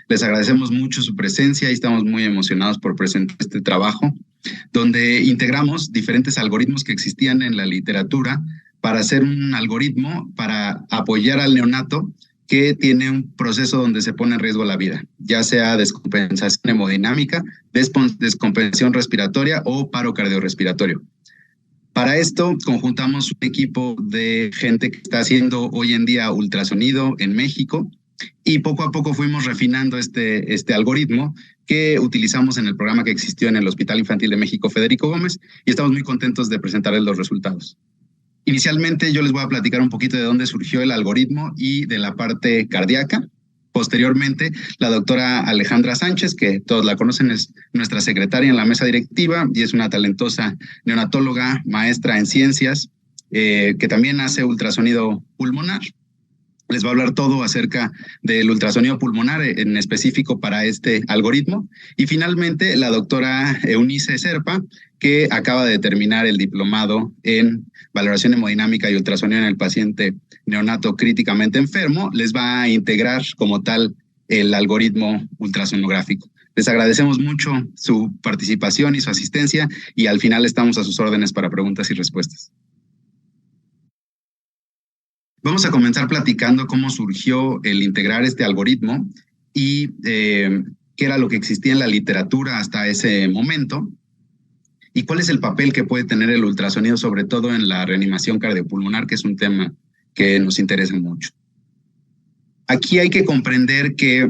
Les agradecemos mucho su presencia y estamos muy emocionados por presentar este trabajo, donde integramos diferentes algoritmos que existían en la literatura para hacer un algoritmo para apoyar al neonato que tiene un proceso donde se pone en riesgo la vida, ya sea descompensación hemodinámica, descompensación respiratoria o paro cardiorrespiratorio. Para esto, conjuntamos un equipo de gente que está haciendo hoy en día ultrasonido en México y poco a poco fuimos refinando este algoritmo que utilizamos en el programa que existió en el Hospital Infantil de México Federico Gómez y estamos muy contentos de presentarles los resultados. Inicialmente yo les voy a platicar un poquito de dónde surgió el algoritmo y de la parte cardíaca. Posteriormente, la doctora Alejandra Sánchez, que todos la conocen, es nuestra secretaria en la mesa directiva y es una talentosa neonatóloga, maestra en ciencias, que también hace ultrasonido pulmonar. Les va a hablar todo acerca del ultrasonido pulmonar en específico para este algoritmo. Y finalmente, la doctora Eunice Serpa, que acaba de terminar el diplomado en valoración hemodinámica y ultrasonido en el paciente neonato críticamente enfermo, les va a integrar como tal el algoritmo ultrasonográfico. Les agradecemos mucho su participación y su asistencia y al final estamos a sus órdenes para preguntas y respuestas. Vamos a comenzar platicando cómo surgió el integrar este algoritmo y qué era lo que existía en la literatura hasta ese momento y cuál es el papel que puede tener el ultrasonido, sobre todo en la reanimación cardiopulmonar, que es un tema que nos interesa mucho. Aquí hay que comprender que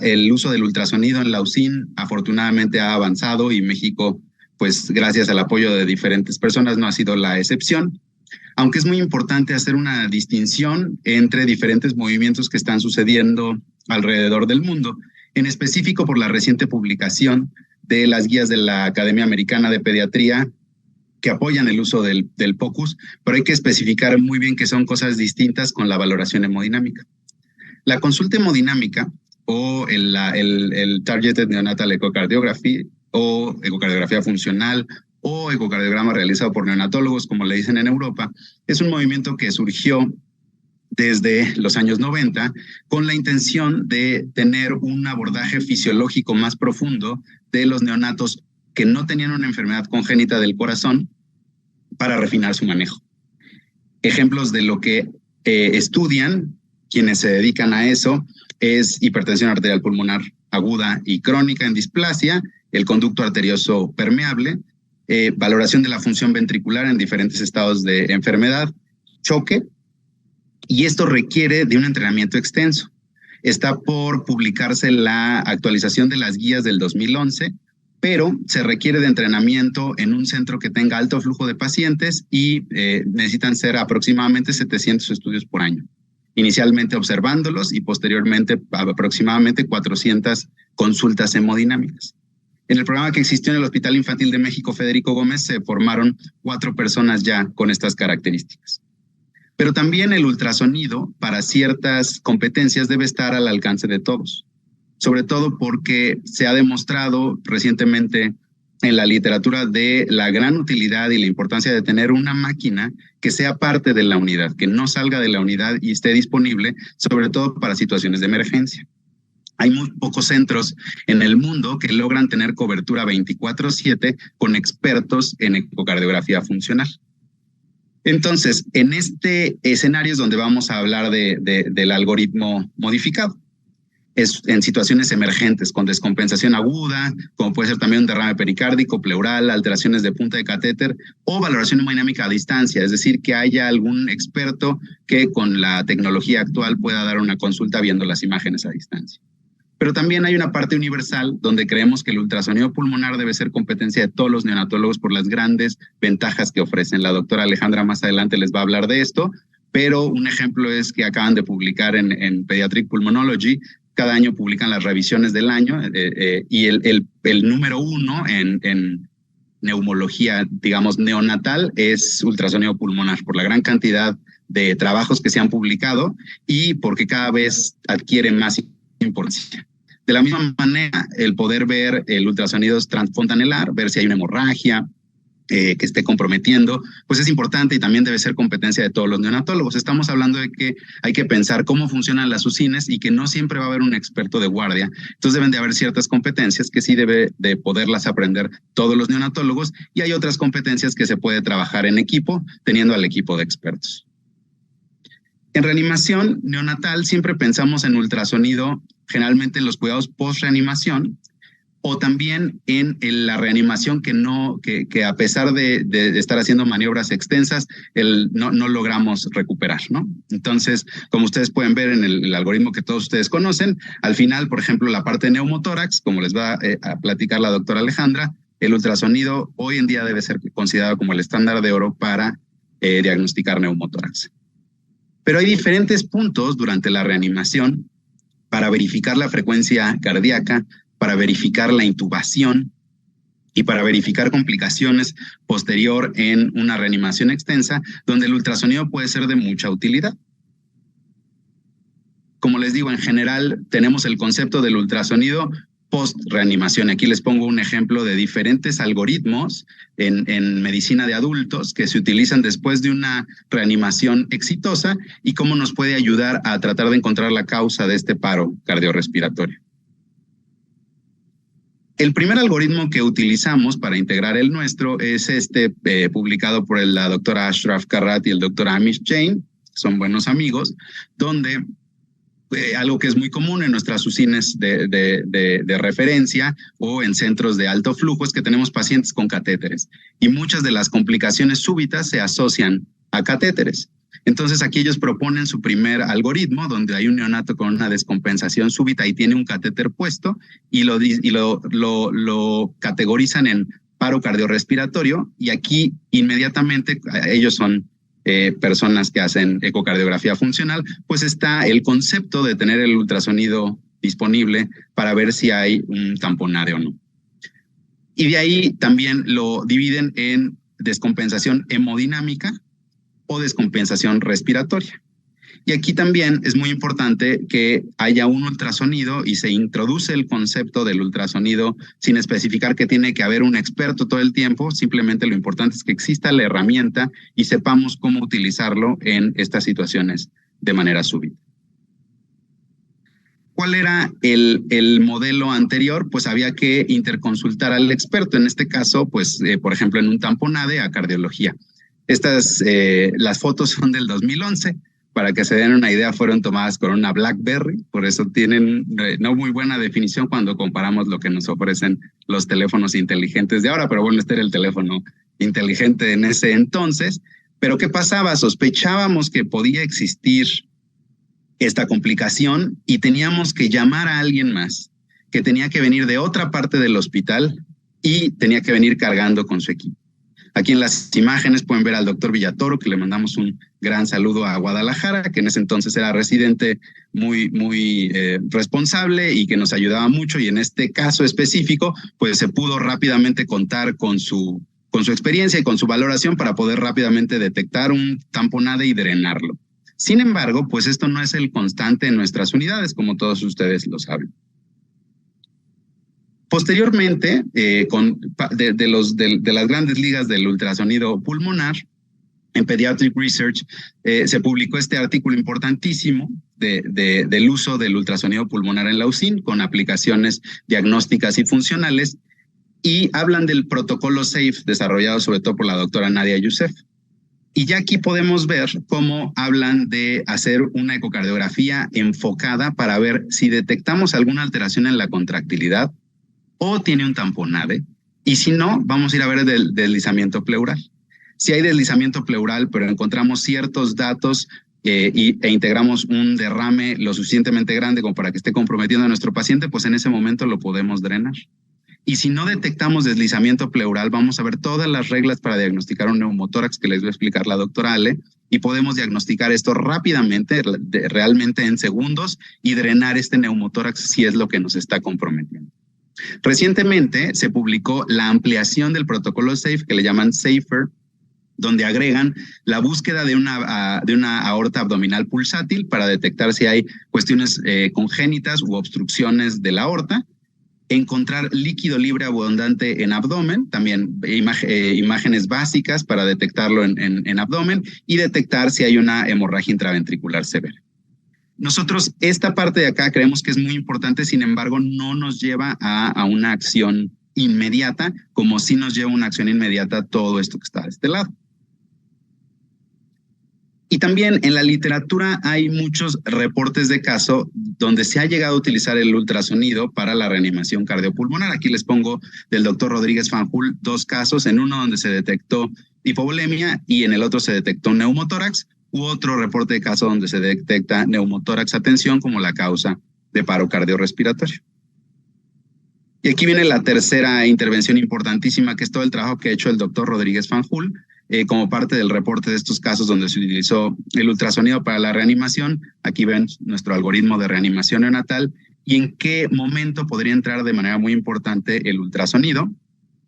el uso del ultrasonido en la UCIN afortunadamente ha avanzado y México, pues gracias al apoyo de diferentes personas, no ha sido la excepción. Aunque es muy importante hacer una distinción entre diferentes movimientos que están sucediendo alrededor del mundo, en específico por la reciente publicación de las guías de la Academia Americana de Pediatría que apoyan el uso del POCUS, pero hay que especificar muy bien que son cosas distintas con la valoración hemodinámica. La consulta hemodinámica o el Targeted Neonatal Echocardiography o ecocardiografía funcional o ecocardiograma realizado por neonatólogos, como le dicen en Europa, es un movimiento que surgió desde los años 90 con la intención de tener un abordaje fisiológico más profundo de los neonatos que no tenían una enfermedad congénita del corazón para refinar su manejo. Ejemplos de lo que estudian quienes se dedican a eso es hipertensión arterial pulmonar aguda y crónica en displasia, el conducto arterioso permeable, valoración de la función ventricular en diferentes estados de enfermedad, choque, y esto requiere de un entrenamiento extenso. Está por publicarse la actualización de las guías del 2011, pero se requiere de entrenamiento en un centro que tenga alto flujo de pacientes y necesitan ser aproximadamente 700 estudios por año. Inicialmente observándolos y posteriormente aproximadamente 400 consultas hemodinámicas. En el programa que existió en el Hospital Infantil de México Federico Gómez se formaron 4 personas ya con estas características. Pero también el ultrasonido para ciertas competencias debe estar al alcance de todos, sobre todo porque se ha demostrado recientemente en la literatura de la gran utilidad y la importancia de tener una máquina que sea parte de la unidad, que no salga de la unidad y esté disponible, sobre todo para situaciones de emergencia. Hay muy pocos centros en el mundo que logran tener cobertura 24/7 con expertos en ecocardiografía funcional. Entonces, en este escenario es donde vamos a hablar del algoritmo modificado. Es en situaciones emergentes con descompensación aguda, como puede ser también un derrame pericárdico, pleural, alteraciones de punta de catéter o valoración hemodinámica a distancia, es decir, que haya algún experto que con la tecnología actual pueda dar una consulta viendo las imágenes a distancia. Pero también hay una parte universal donde creemos que el ultrasonido pulmonar debe ser competencia de todos los neonatólogos por las grandes ventajas que ofrecen. La doctora Alejandra más adelante les va a hablar de esto, pero un ejemplo es que acaban de publicar en Pediatric Pulmonology, cada año publican las revisiones del año y el número 1 en neumología, digamos, neonatal es ultrasonido pulmonar por la gran cantidad de trabajos que se han publicado y porque cada vez adquiere más importancia. De la misma manera, el poder ver el ultrasonido transfontanelar, ver si hay una hemorragia, que esté comprometiendo, pues es importante y también debe ser competencia de todos los neonatólogos. Estamos hablando de que hay que pensar cómo funcionan las UCINes y que no siempre va a haber un experto de guardia. Entonces deben de haber ciertas competencias que sí debe de poderlas aprender todos los neonatólogos, y hay otras competencias que se puede trabajar en equipo teniendo al equipo de expertos. En reanimación neonatal siempre pensamos en ultrasonido, generalmente en los cuidados post-reanimación, o también en la reanimación que a pesar de estar haciendo maniobras extensas, no logramos recuperar, ¿no? Entonces, como ustedes pueden ver en el algoritmo que todos ustedes conocen, al final, por ejemplo, la parte de neumotórax, como les va a platicar la doctora Alejandra, el ultrasonido hoy en día debe ser considerado como el estándar de oro para diagnosticar neumotórax. Pero hay diferentes puntos durante la reanimación para verificar la frecuencia cardíaca, para verificar la intubación y para verificar complicaciones posterior en una reanimación extensa, donde el ultrasonido puede ser de mucha utilidad. Como les digo, en general tenemos el concepto del ultrasonido post-reanimación. Aquí les pongo un ejemplo de diferentes algoritmos en medicina de adultos que se utilizan después de una reanimación exitosa y cómo nos puede ayudar a tratar de encontrar la causa de este paro cardiorrespiratorio. El primer algoritmo que utilizamos para integrar el nuestro es publicado por la doctora Ashraf Karrat y el doctor Amish Jain, son buenos amigos, donde algo que es muy común en nuestras UCINes de referencia o en centros de alto flujo es que tenemos pacientes con catéteres y muchas de las complicaciones súbitas se asocian a catéteres. Entonces aquí ellos proponen su primer algoritmo donde hay un neonato con una descompensación súbita y tiene un catéter puesto y lo categorizan en paro cardiorrespiratorio, y aquí inmediatamente ellos son personas que hacen ecocardiografía funcional, pues está el concepto de tener el ultrasonido disponible para ver si hay un tamponade o no. Y de ahí también lo dividen en descompensación hemodinámica o descompensación respiratoria. Y aquí también es muy importante que haya un ultrasonido y se introduce el concepto del ultrasonido sin especificar que tiene que haber un experto todo el tiempo. Simplemente lo importante es que exista la herramienta y sepamos cómo utilizarlo en estas situaciones de manera súbita. ¿Cuál era el modelo anterior? Pues había que interconsultar al experto. En este caso, pues, por ejemplo, en un tamponade a cardiología. Las fotos son del 2011, para que se den una idea, fueron tomadas con una BlackBerry, por eso tienen no muy buena definición cuando comparamos lo que nos ofrecen los teléfonos inteligentes de ahora, pero bueno, este era el teléfono inteligente en ese entonces. Pero ¿qué pasaba? Sospechábamos que podía existir esta complicación y teníamos que llamar a alguien más, que tenía que venir de otra parte del hospital y tenía que venir cargando con su equipo. Aquí en las imágenes pueden ver al doctor Villatoro, que le mandamos un gran saludo a Guadalajara, que en ese entonces era residente muy responsable y que nos ayudaba mucho. Y en este caso específico, pues se pudo rápidamente contar con su experiencia y con su valoración para poder rápidamente detectar un tamponade y drenarlo. Sin embargo, pues esto no es el constante en nuestras unidades, como todos ustedes lo saben. Posteriormente, de las grandes ligas del ultrasonido pulmonar, en Pediatric Research se publicó este artículo importantísimo del uso del ultrasonido pulmonar en la UCIN con aplicaciones diagnósticas y funcionales, y hablan del protocolo SAFE desarrollado sobre todo por la doctora Nadia Youssef. Y ya aquí podemos ver cómo hablan de hacer una ecocardiografía enfocada para ver si detectamos alguna alteración en la contractilidad o tiene un tamponade, y si no, vamos a ir a ver el deslizamiento pleural. Si hay deslizamiento pleural, pero encontramos ciertos datos e integramos un derrame lo suficientemente grande como para que esté comprometiendo a nuestro paciente, pues en ese momento lo podemos drenar. Y si no detectamos deslizamiento pleural, vamos a ver todas las reglas para diagnosticar un neumotórax que les voy a explicar la doctora Ale, y podemos diagnosticar esto rápidamente, realmente en segundos, y drenar este neumotórax si es lo que nos está comprometiendo. Recientemente se publicó la ampliación del protocolo SAFE, que le llaman SAFER, donde agregan la búsqueda de una aorta abdominal pulsátil para detectar si hay cuestiones congénitas u obstrucciones de la aorta. encontrar líquido libre abundante en abdomen, también imágenes básicas para detectarlo en abdomen y detectar si hay una hemorragia intraventricular severa. Nosotros esta parte de acá creemos que es muy importante, sin embargo, no nos lleva a una acción inmediata, como sí nos lleva a una acción inmediata todo esto que está de este lado. Y también en la literatura hay muchos reportes de caso donde se ha llegado a utilizar el ultrasonido para la reanimación cardiopulmonar. Aquí les pongo del doctor Rodríguez Fanjul 2 casos, en uno donde se detectó hipovolemia y en el otro se detectó neumotórax, u otro reporte de caso donde se detecta neumotórax a tensión como la causa de paro cardiorrespiratorio. Y aquí viene la tercera intervención importantísima, que es todo el trabajo que ha hecho el doctor Rodríguez Fanjul, como parte del reporte de estos casos donde se utilizó el ultrasonido para la reanimación. Aquí ven nuestro algoritmo de reanimación neonatal y en qué momento podría entrar de manera muy importante el ultrasonido.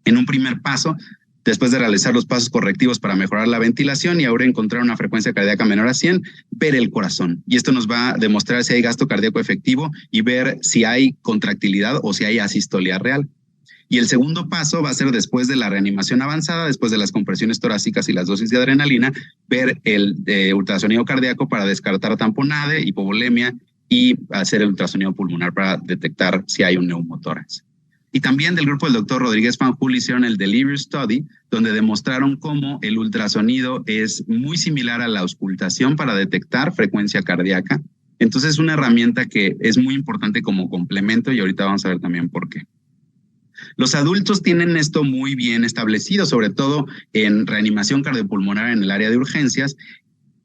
En un primer paso, después de realizar los pasos correctivos para mejorar la ventilación y ahora encontrar una frecuencia cardíaca menor a 100, ver el corazón. Y esto nos va a demostrar si hay gasto cardíaco efectivo y ver si hay contractilidad o si hay asistolia real. Y el segundo paso va a ser después de la reanimación avanzada, después de las compresiones torácicas y las dosis de adrenalina, ver el ultrasonido cardíaco para descartar tamponade, hipovolemia y hacer el ultrasonido pulmonar para detectar si hay un neumotórax. Y también del grupo del doctor Rodríguez Fanjul hicieron el Delivery Study, donde demostraron cómo el ultrasonido es muy similar a la auscultación para detectar frecuencia cardíaca. Entonces es una herramienta que es muy importante como complemento y ahorita vamos a ver también por qué. Los adultos tienen esto muy bien establecido, sobre todo en reanimación cardiopulmonar en el área de urgencias.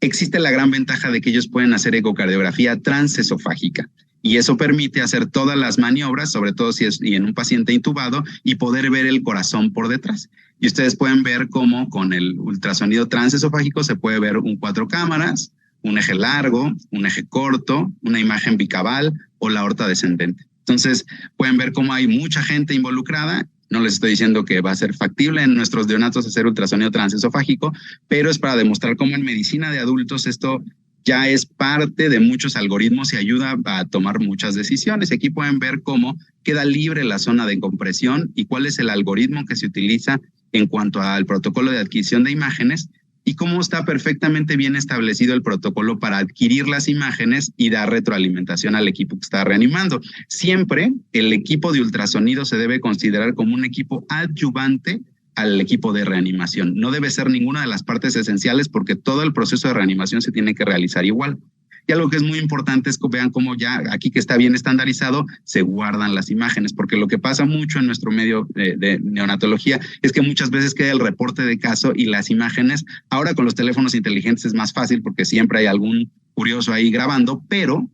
Existe la gran ventaja de que ellos pueden hacer ecocardiografía transesofágica y eso permite hacer todas las maniobras, sobre todo si es en un paciente intubado, y poder ver el corazón por detrás. Y ustedes pueden ver cómo con el ultrasonido transesofágico se puede ver un 4 cámaras, un eje largo, un eje corto, una imagen bicabal o la aorta descendente. Entonces, pueden ver cómo hay mucha gente involucrada. No les estoy diciendo que va a ser factible en nuestros neonatos hacer ultrasonido transesofágico, pero es para demostrar cómo en medicina de adultos esto ya es parte de muchos algoritmos y ayuda a tomar muchas decisiones. Aquí pueden ver cómo queda libre la zona de compresión y cuál es el algoritmo que se utiliza en cuanto al protocolo de adquisición de imágenes y cómo está perfectamente bien establecido el protocolo para adquirir las imágenes y dar retroalimentación al equipo que está reanimando. Siempre el equipo de ultrasonido se debe considerar como un equipo adyuvante al equipo de reanimación. No debe ser ninguna de las partes esenciales porque todo el proceso de reanimación se tiene que realizar igual. Y algo que es muy importante es que vean cómo ya aquí que está bien estandarizado, se guardan las imágenes, porque lo que pasa mucho en nuestro medio de neonatología es que muchas veces queda el reporte de caso y las imágenes. Ahora con los teléfonos inteligentes es más fácil porque siempre hay algún curioso ahí grabando, pero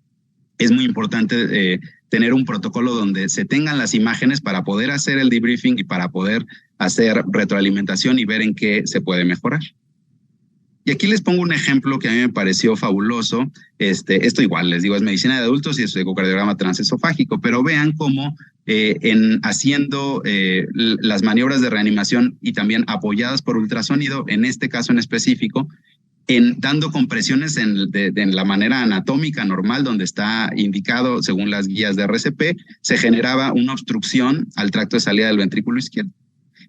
es muy importante tener un protocolo donde se tengan las imágenes para poder hacer el debriefing y para poder hacer retroalimentación y ver en qué se puede mejorar. Y aquí les pongo un ejemplo que a mí me pareció fabuloso. Esto igual, les digo, es medicina de adultos y es ecocardiograma transesofágico, pero vean cómo en haciendo las maniobras de reanimación y también apoyadas por ultrasonido, en este caso en específico, en dando compresiones en la manera anatómica normal, donde está indicado según las guías de RCP, se generaba una obstrucción al tracto de salida del ventrículo izquierdo.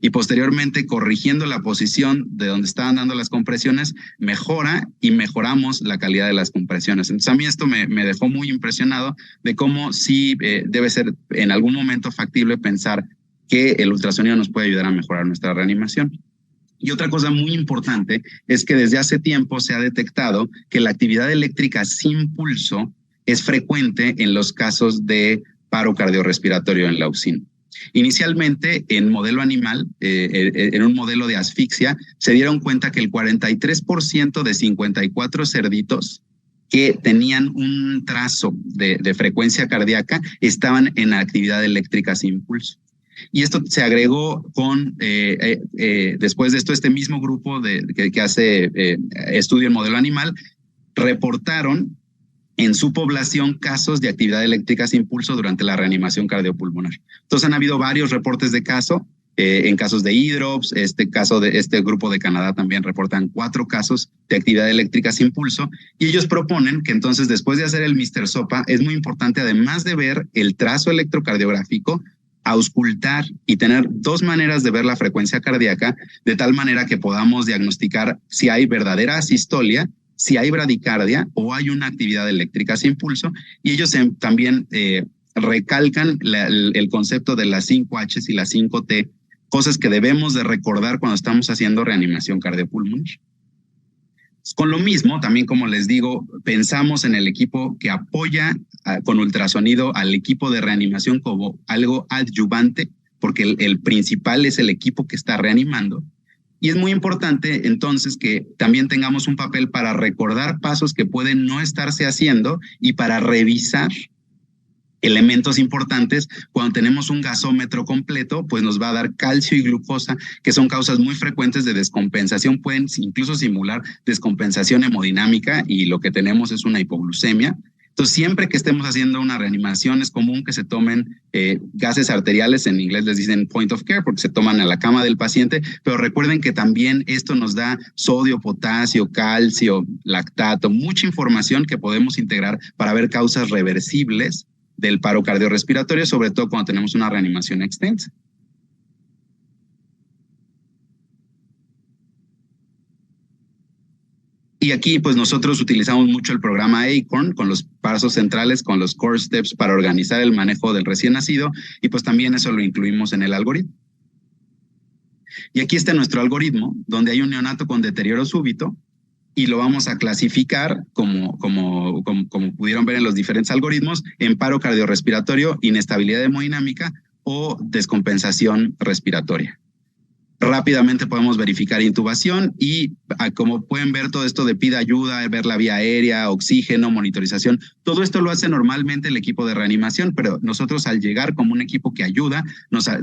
Y posteriormente, corrigiendo la posición de donde estaban dando las compresiones, mejora y mejoramos la calidad de las compresiones. Entonces, a mí esto me dejó muy impresionado de cómo sí debe ser en algún momento factible pensar que el ultrasonido nos puede ayudar a mejorar nuestra reanimación. Y otra cosa muy importante es que desde hace tiempo se ha detectado que la actividad eléctrica sin pulso es frecuente en los casos de paro cardiorrespiratorio en la UCIN. Inicialmente, en modelo animal, en un modelo de asfixia, se dieron cuenta que el 43% de 54 cerditos que tenían un trazo de frecuencia cardíaca estaban en actividad eléctrica sin pulso. Y esto se agregó con, después de esto, este mismo grupo que hace estudio en modelo animal, reportaron en su población casos de actividad eléctrica sin pulso durante la reanimación cardiopulmonar. Entonces han habido varios reportes de caso, en casos de hidrops, este grupo de Canadá también reportan 4 casos de actividad eléctrica sin pulso, y ellos proponen que entonces después de hacer el Mr. SOPA es muy importante, además de ver el trazo electrocardiográfico, auscultar y tener dos maneras de ver la frecuencia cardíaca, de tal manera que podamos diagnosticar si hay verdadera asistolia, si hay bradicardia o hay una actividad eléctrica sin pulso. Y ellos también recalcan el concepto de las 5H y las 5T, cosas que debemos de recordar cuando estamos haciendo reanimación cardiopulmonar. Con lo mismo, también como les digo, pensamos en el equipo que apoya con ultrasonido al equipo de reanimación como algo adyuvante, porque el principal es el equipo que está reanimando. Y es muy importante entonces que también tengamos un papel para recordar pasos que pueden no estarse haciendo y para revisar elementos importantes. Cuando tenemos un gasómetro completo, pues nos va a dar calcio y glucosa, que son causas muy frecuentes de descompensación, pueden incluso simular descompensación hemodinámica y lo que tenemos es una hipoglucemia. Entonces, siempre que estemos haciendo una reanimación es común que se tomen gases arteriales, en inglés les dicen point of care, porque se toman a la cama del paciente, pero recuerden que también esto nos da sodio, potasio, calcio, lactato, mucha información que podemos integrar para ver causas reversibles del paro cardiorrespiratorio, sobre todo cuando tenemos una reanimación extensa. Y aquí, pues nosotros utilizamos mucho el programa ACORN con los pasos centrales, con los core steps para organizar el manejo del recién nacido, y pues también eso lo incluimos en el algoritmo. Y aquí está nuestro algoritmo, donde hay un neonato con deterioro súbito, y lo vamos a clasificar, como pudieron ver en los diferentes algoritmos, en paro cardiorrespiratorio, inestabilidad hemodinámica o descompensación respiratoria. Rápidamente podemos verificar intubación y como pueden ver todo esto de pida ayuda, ver la vía aérea, oxígeno, monitorización, todo esto lo hace normalmente el equipo de reanimación, pero nosotros al llegar como un equipo que ayuda,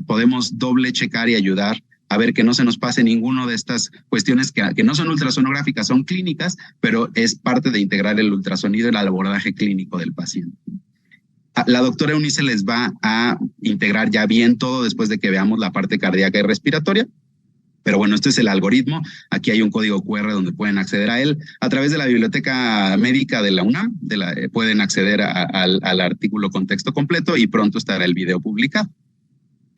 podemos doble checar y ayudar a ver que no se nos pase ninguno de estas cuestiones que no son ultrasonográficas, son clínicas, pero es parte de integrar el ultrasonido en el abordaje clínico del paciente. La doctora Eunice les va a integrar ya bien todo después de que veamos la parte cardíaca y respiratoria. Pero bueno, este es el algoritmo. Aquí hay un código QR donde pueden acceder a él. A través de la biblioteca médica de la UNAM, pueden acceder al artículo con texto completo y pronto estará el video publicado.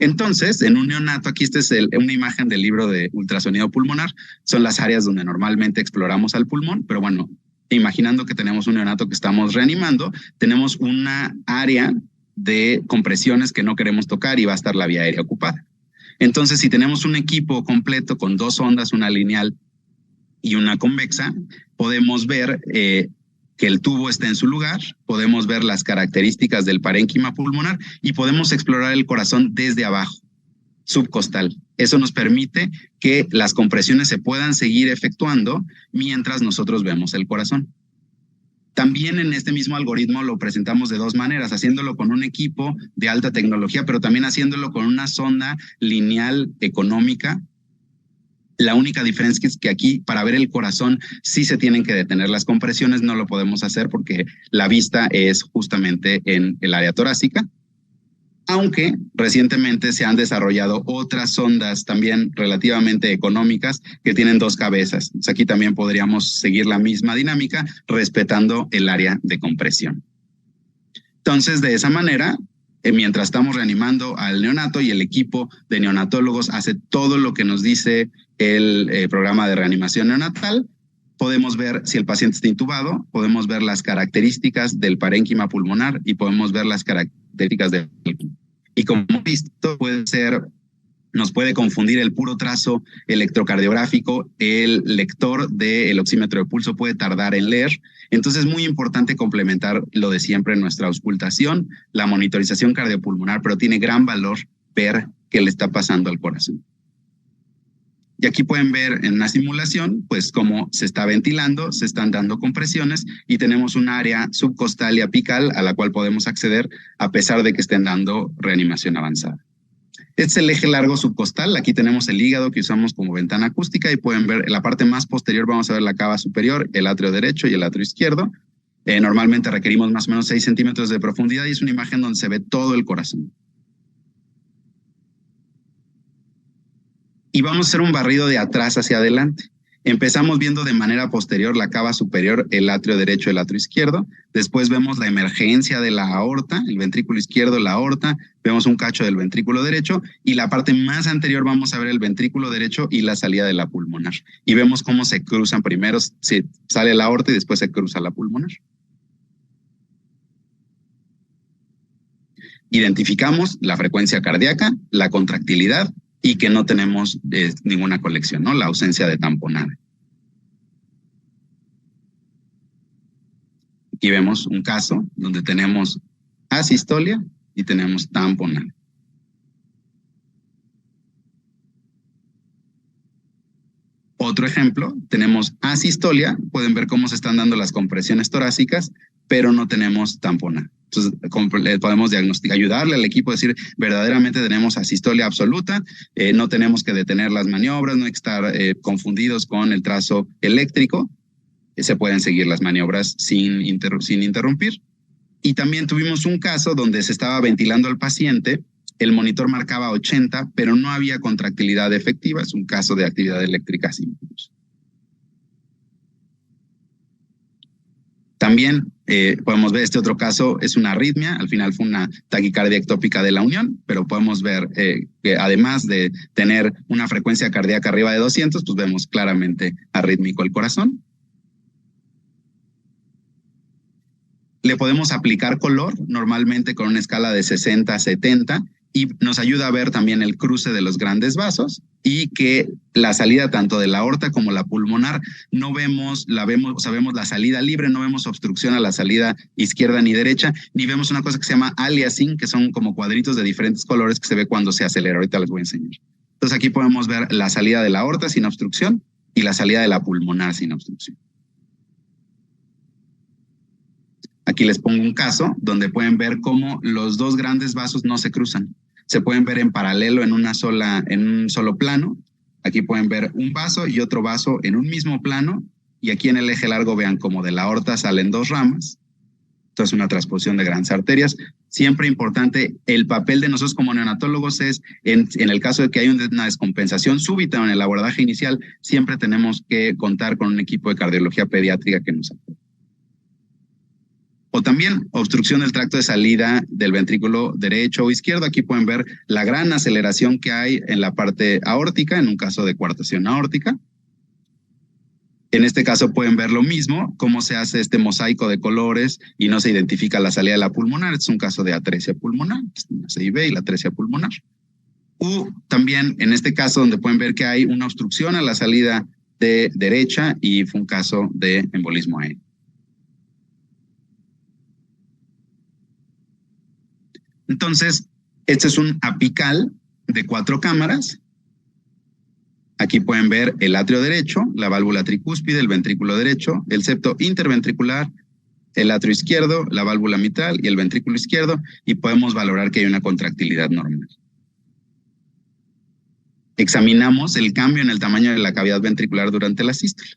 Entonces, en un neonato, aquí esta es una imagen del libro de ultrasonido pulmonar. Son las áreas donde normalmente exploramos al pulmón, pero bueno, imaginando que tenemos un neonato que estamos reanimando, tenemos una área de compresiones que no queremos tocar y va a estar la vía aérea ocupada. Entonces, si tenemos un equipo completo con dos ondas, una lineal y una convexa, podemos ver que el tubo está en su lugar, podemos ver las características del parénquima pulmonar y podemos explorar el corazón desde abajo, subcostal. Eso nos permite que las compresiones se puedan seguir efectuando mientras nosotros vemos el corazón. También en este mismo algoritmo lo presentamos de dos maneras, haciéndolo con un equipo de alta tecnología, pero también haciéndolo con una sonda lineal económica. La única diferencia es que aquí, para ver el corazón, sí se tienen que detener las compresiones, no lo podemos hacer porque la vista es justamente en el área torácica. Aunque recientemente se han desarrollado otras sondas también relativamente económicas que tienen dos cabezas. Entonces aquí también podríamos seguir la misma dinámica respetando el área de compresión. Entonces, de esa manera, mientras estamos reanimando al neonato y el equipo de neonatólogos hace todo lo que nos dice el programa de reanimación neonatal, podemos ver si el paciente está intubado, podemos ver las características del parénquima pulmonar y podemos ver las características del... Y como hemos visto, nos puede confundir el puro trazo electrocardiográfico, el lector del oxímetro de pulso puede tardar en leer. Entonces es muy importante complementar lo de siempre en nuestra auscultación, la monitorización cardiopulmonar, pero tiene gran valor ver qué le está pasando al corazón. Y aquí pueden ver en una simulación, pues cómo se está ventilando, se están dando compresiones y tenemos un área subcostal y apical a la cual podemos acceder a pesar de que estén dando reanimación avanzada. Este es el eje largo subcostal. Aquí tenemos el hígado que usamos como ventana acústica y pueden ver en la parte más posterior, vamos a ver la cava superior, el atrio derecho y el atrio izquierdo. Normalmente requerimos más o menos 6 centímetros de profundidad y es una imagen donde se ve todo el corazón. Y vamos a hacer un barrido de atrás hacia adelante. Empezamos viendo de manera posterior la cava superior, el atrio derecho, el atrio izquierdo. Después vemos la emergencia de la aorta, el ventrículo izquierdo, la aorta. Vemos un cacho del ventrículo derecho y la parte más anterior vamos a ver el ventrículo derecho y la salida de la pulmonar. Y vemos cómo se cruzan. Primero se sale la aorta y después se cruza la pulmonar. Identificamos la frecuencia cardíaca, la contractilidad y que no tenemos ninguna colección, ¿no? La ausencia de tamponada. Aquí vemos un caso donde tenemos asistolia y tenemos tamponada. Otro ejemplo, tenemos asistolia, pueden ver cómo se están dando las compresiones torácicas, pero no tenemos tamponada. Entonces, podemos diagnosticar, ayudarle al equipo a decir, verdaderamente tenemos asistolia absoluta, no tenemos que detener las maniobras, no hay que estar confundidos con el trazo eléctrico, se pueden seguir las maniobras sin interrumpir. Y también tuvimos un caso donde se estaba ventilando al paciente, el monitor marcaba 80, pero no había contractilidad efectiva, es un caso de actividad eléctrica sin pulso. También podemos ver este otro caso, es una arritmia, al final fue una taquicardia ectópica de la unión, pero podemos ver que además de tener una frecuencia cardíaca arriba de 200, pues vemos claramente arrítmico el corazón. Le podemos aplicar color, normalmente con una escala de 60 a 70, y nos ayuda a ver también el cruce de los grandes vasos y que la salida tanto de la aorta como la pulmonar no vemos, vemos la salida libre, no vemos obstrucción a la salida izquierda ni derecha, ni vemos una cosa que se llama aliasing, que son como cuadritos de diferentes colores que se ve cuando se acelera. Ahorita les voy a enseñar. Entonces aquí podemos ver la salida de la aorta sin obstrucción y la salida de la pulmonar sin obstrucción. Aquí les pongo un caso donde pueden ver cómo los dos grandes vasos no se cruzan. Se pueden ver en paralelo en un solo plano. Aquí pueden ver un vaso y otro vaso en un mismo plano. Y aquí en el eje largo vean como de la aorta salen dos ramas. Entonces una transposición de grandes arterias. Siempre importante, el papel de nosotros como neonatólogos es, en el caso de que hay una descompensación súbita en el abordaje inicial, siempre tenemos que contar con un equipo de cardiología pediátrica que nos apoye. O también obstrucción del tracto de salida del ventrículo derecho o izquierdo. Aquí pueden ver la gran aceleración que hay en la parte aórtica, en un caso de coartación aórtica. En este caso pueden ver lo mismo, cómo se hace este mosaico de colores y no se identifica la salida de la pulmonar. Es un caso de atresia pulmonar, la CIB y la atresia pulmonar. O también en este caso donde pueden ver que hay una obstrucción a la salida de derecha y fue un caso de embolismo aéreo. Entonces, este es un apical de 4 cámaras. Aquí pueden ver el atrio derecho, la válvula tricúspide, el ventrículo derecho, el septo interventricular, el atrio izquierdo, la válvula mitral y el ventrículo izquierdo, y podemos valorar que hay una contractilidad normal. Examinamos el cambio en el tamaño de la cavidad ventricular durante la sístole.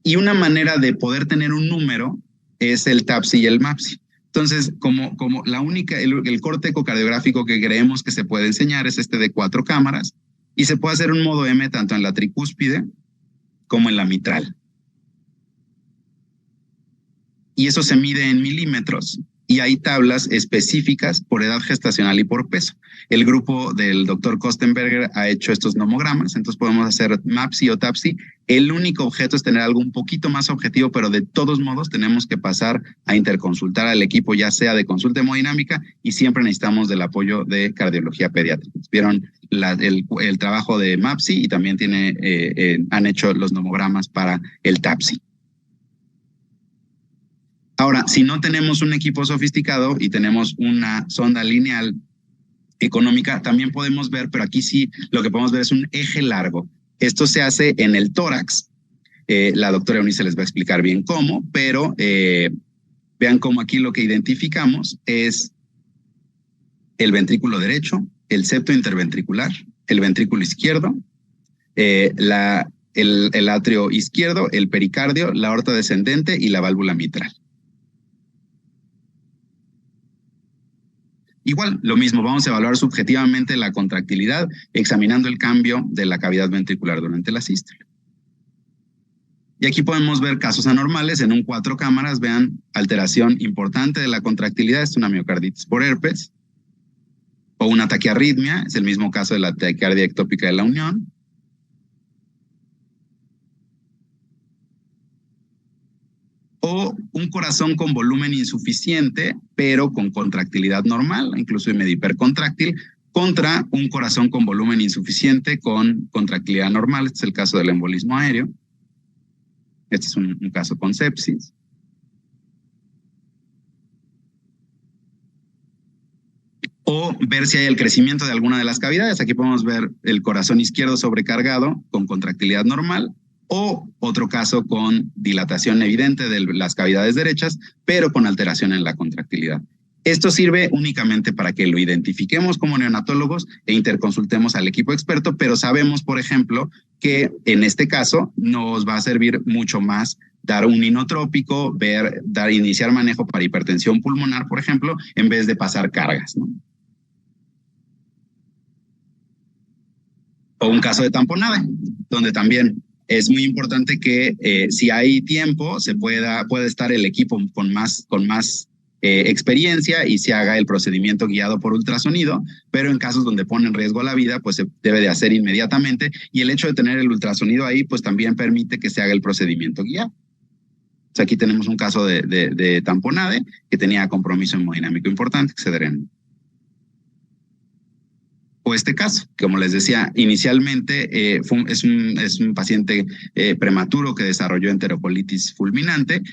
Y una manera de poder tener un número es el TAPSI y el MAPSI. Entonces, como el corte ecocardiográfico que creemos que se puede enseñar es este de 4 cámaras y se puede hacer un modo M tanto en la tricúspide como en la mitral. Y eso se mide en milímetros y hay tablas específicas por edad gestacional y por peso. El grupo del doctor Kostenberger ha hecho estos nomogramas, entonces podemos hacer MAPSI o TAPSI. El único objeto es tener algo un poquito más objetivo, pero de todos modos tenemos que pasar a interconsultar al equipo, ya sea de consulta hemodinámica, y siempre necesitamos del apoyo de cardiología pediátrica. Vieron el trabajo de MAPSI y también han hecho los nomogramas para el TAPSI. Ahora, si no tenemos un equipo sofisticado y tenemos una sonda lineal económica, también podemos ver, pero aquí sí lo que podemos ver es un eje largo. Esto se hace en el tórax. La doctora Eunice les va a explicar bien cómo, pero vean cómo aquí lo que identificamos es el ventrículo derecho, el septo interventricular, el ventrículo izquierdo, el atrio izquierdo, el pericardio, la aorta descendente y la válvula mitral. Igual, lo mismo, vamos a evaluar subjetivamente la contractilidad examinando el cambio de la cavidad ventricular durante la sístole. Y aquí podemos ver casos anormales en un 4 cámaras, vean alteración importante de la contractilidad, es una miocarditis por herpes, o una taquiarritmia, es el mismo caso de la taquicardia ectópica de la unión. O un corazón con volumen insuficiente, pero con contractilidad normal, incluso medio hipercontráctil, contra un corazón con volumen insuficiente con contractilidad normal. Este es el caso del embolismo aéreo. Este es un caso con sepsis. O ver si hay el crecimiento de alguna de las cavidades. Aquí podemos ver el corazón izquierdo sobrecargado con contractilidad normal, o otro caso con dilatación evidente de las cavidades derechas, pero con alteración en la contractilidad. Esto sirve únicamente para que lo identifiquemos como neonatólogos e interconsultemos al equipo experto, pero sabemos, por ejemplo, que en este caso nos va a servir mucho más dar un inotrópico, iniciar manejo para hipertensión pulmonar, por ejemplo, en vez de pasar cargas, ¿no? O un caso de tamponada, donde también es muy importante que si hay tiempo puede estar el equipo con más experiencia y se haga el procedimiento guiado por ultrasonido, pero en casos donde pone en riesgo la vida, pues se debe de hacer inmediatamente, y el hecho de tener el ultrasonido ahí, pues también permite que se haga el procedimiento guiado. O sea, aquí tenemos un caso de tamponade que tenía compromiso hemodinámico importante, que se drenó. O este caso, como les decía, inicialmente es un paciente prematuro que desarrolló enterocolitis fulminante.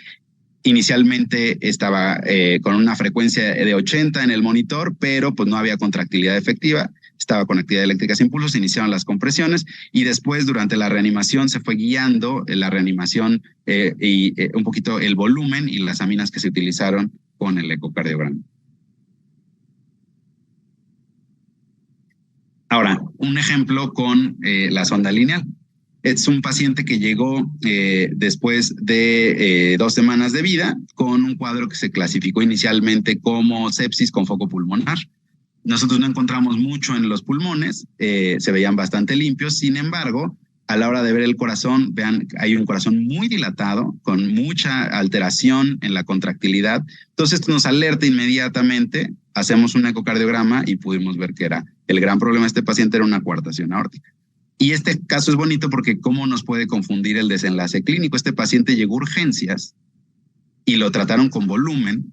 Inicialmente estaba con una frecuencia de 80 en el monitor, pero pues no había contractilidad efectiva, estaba con actividad eléctrica sin pulso, se iniciaron las compresiones y después durante la reanimación se fue guiando la reanimación y un poquito el volumen y las aminas que se utilizaron con el ecocardiograma. Ahora, un ejemplo con la sonda lineal. Es un paciente que llegó después de 2 semanas de vida con un cuadro que se clasificó inicialmente como sepsis con foco pulmonar. Nosotros no encontramos mucho en los pulmones, se veían bastante limpios. Sin embargo, a la hora de ver el corazón, vean, hay un corazón muy dilatado, con mucha alteración en la contractilidad. Entonces, esto nos alerta inmediatamente, hacemos un ecocardiograma y pudimos ver que el gran problema de este paciente era una coartación aórtica. Y este caso es bonito porque cómo nos puede confundir el desenlace clínico. Este paciente llegó a urgencias y lo trataron con volumen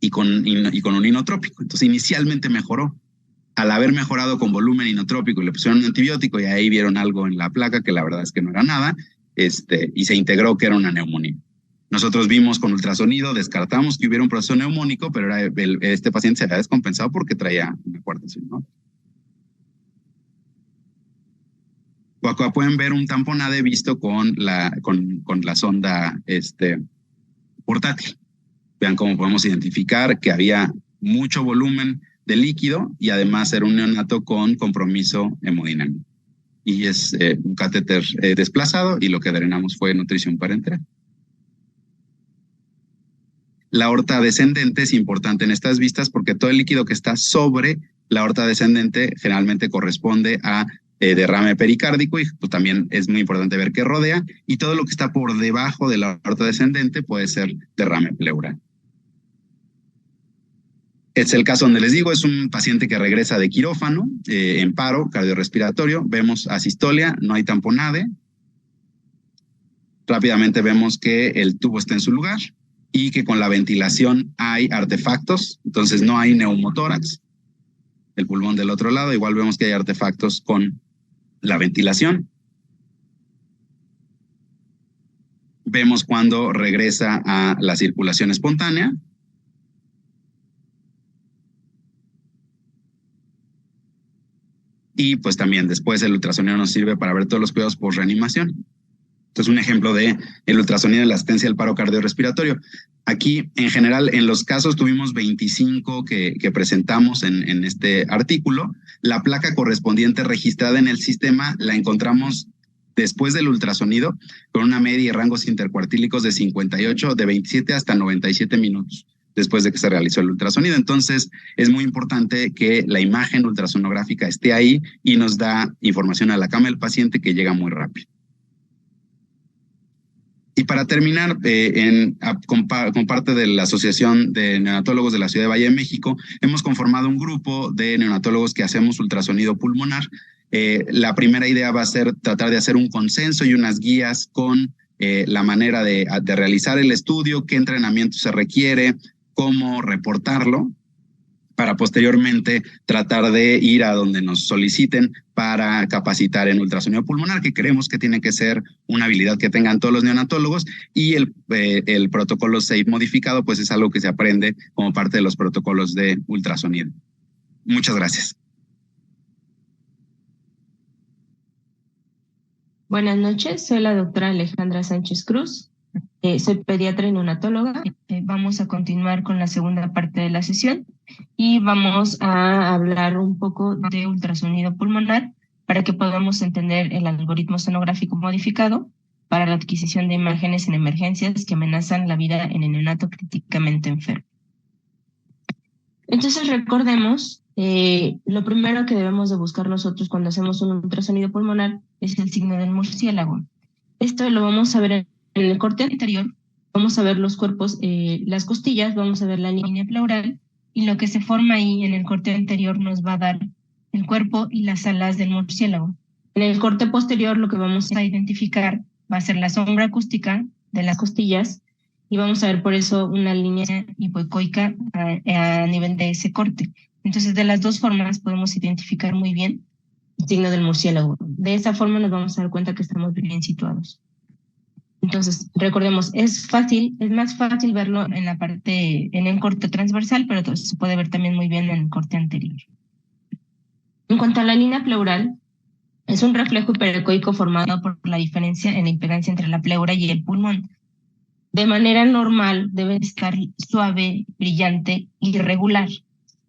y con un inotrópico. Entonces, inicialmente mejoró. Al haber mejorado con volumen inotrópico y le pusieron un antibiótico y ahí vieron algo en la placa que la verdad es que no era nada, y se integró que era una neumonía. Nosotros vimos con ultrasonido, descartamos que hubiera un proceso neumónico, pero este paciente se había descompensado porque traía una coartación, ¿no? Acá pueden ver un tamponade visto con la sonda portátil. Vean cómo podemos identificar que había mucho volumen de líquido y además era un neonato con compromiso hemodinámico. Y es un catéter desplazado y lo que drenamos fue nutrición parenteral. La aorta descendente es importante en estas vistas porque todo el líquido que está sobre la aorta descendente generalmente corresponde a derrame pericárdico y pues, también es muy importante ver qué rodea, y todo lo que está por debajo de la aorta descendente puede ser derrame pleural. Es el caso donde les digo, es un paciente que regresa de quirófano en paro cardiorrespiratorio. Vemos asistolia, no hay tamponade. Rápidamente vemos que el tubo está en su lugar y que con la ventilación hay artefactos, entonces no hay neumotórax. El pulmón del otro lado, igual vemos que hay artefactos con la ventilación. Vemos cuando regresa a la circulación espontánea. Y pues también después el ultrasonido nos sirve para ver todos los cuidados por reanimación. Entonces, un ejemplo de el ultrasonido de la asistencia del paro cardiorrespiratorio. Aquí, en general, en los casos tuvimos 25 que presentamos en este artículo. La placa correspondiente registrada en el sistema la encontramos después del ultrasonido con una media y rangos intercuartílicos de 58, de 27 hasta 97 minutos. después de que se realizó el ultrasonido. Entonces, es muy importante que la imagen ultrasonográfica esté ahí y nos da información a la cama del paciente que llega muy rápido. Y para terminar, con parte de la Asociación de Neonatólogos de la Ciudad de Valle de México, hemos conformado un grupo de neonatólogos que hacemos ultrasonido pulmonar. La primera idea va a ser tratar de hacer un consenso y unas guías con la manera de realizar el estudio, qué entrenamiento se requiere, cómo reportarlo, para posteriormente tratar de ir a donde nos soliciten para capacitar en ultrasonido pulmonar, que creemos que tiene que ser una habilidad que tengan todos los neonatólogos, y el protocolo SAFE modificado pues es algo que se aprende como parte de los protocolos de ultrasonido. Muchas gracias. Buenas noches, soy la doctora Alejandra Sánchez Cruz. Soy pediatra y neonatóloga. Vamos a continuar con la segunda parte de la sesión y vamos a hablar un poco de ultrasonido pulmonar para que podamos entender el algoritmo sonográfico modificado para la adquisición de imágenes en emergencias que amenazan la vida en el neonato críticamente enfermo. Entonces recordemos, lo primero que debemos de buscar nosotros cuando hacemos un ultrasonido pulmonar es el signo del murciélago. Esto lo vamos a ver en el corte anterior, vamos a ver los cuerpos, las costillas, vamos a ver la línea pleural, y lo que se forma ahí en el corte anterior nos va a dar el cuerpo y las alas del murciélago. En el corte posterior lo que vamos a identificar va a ser la sombra acústica de las costillas, y vamos a ver por eso una línea hipoecoica a nivel de ese corte. Entonces, de las dos formas podemos identificar muy bien el signo del murciélago. De esa forma nos vamos a dar cuenta que estamos bien situados. Entonces, recordemos, es más fácil verlo en la parte, en el corte transversal, pero se puede ver también muy bien en el corte anterior. En cuanto a la línea pleural, es un reflejo hiperecoico formado por la diferencia en la impedancia entre la pleura y el pulmón. De manera normal debe estar suave, brillante y regular.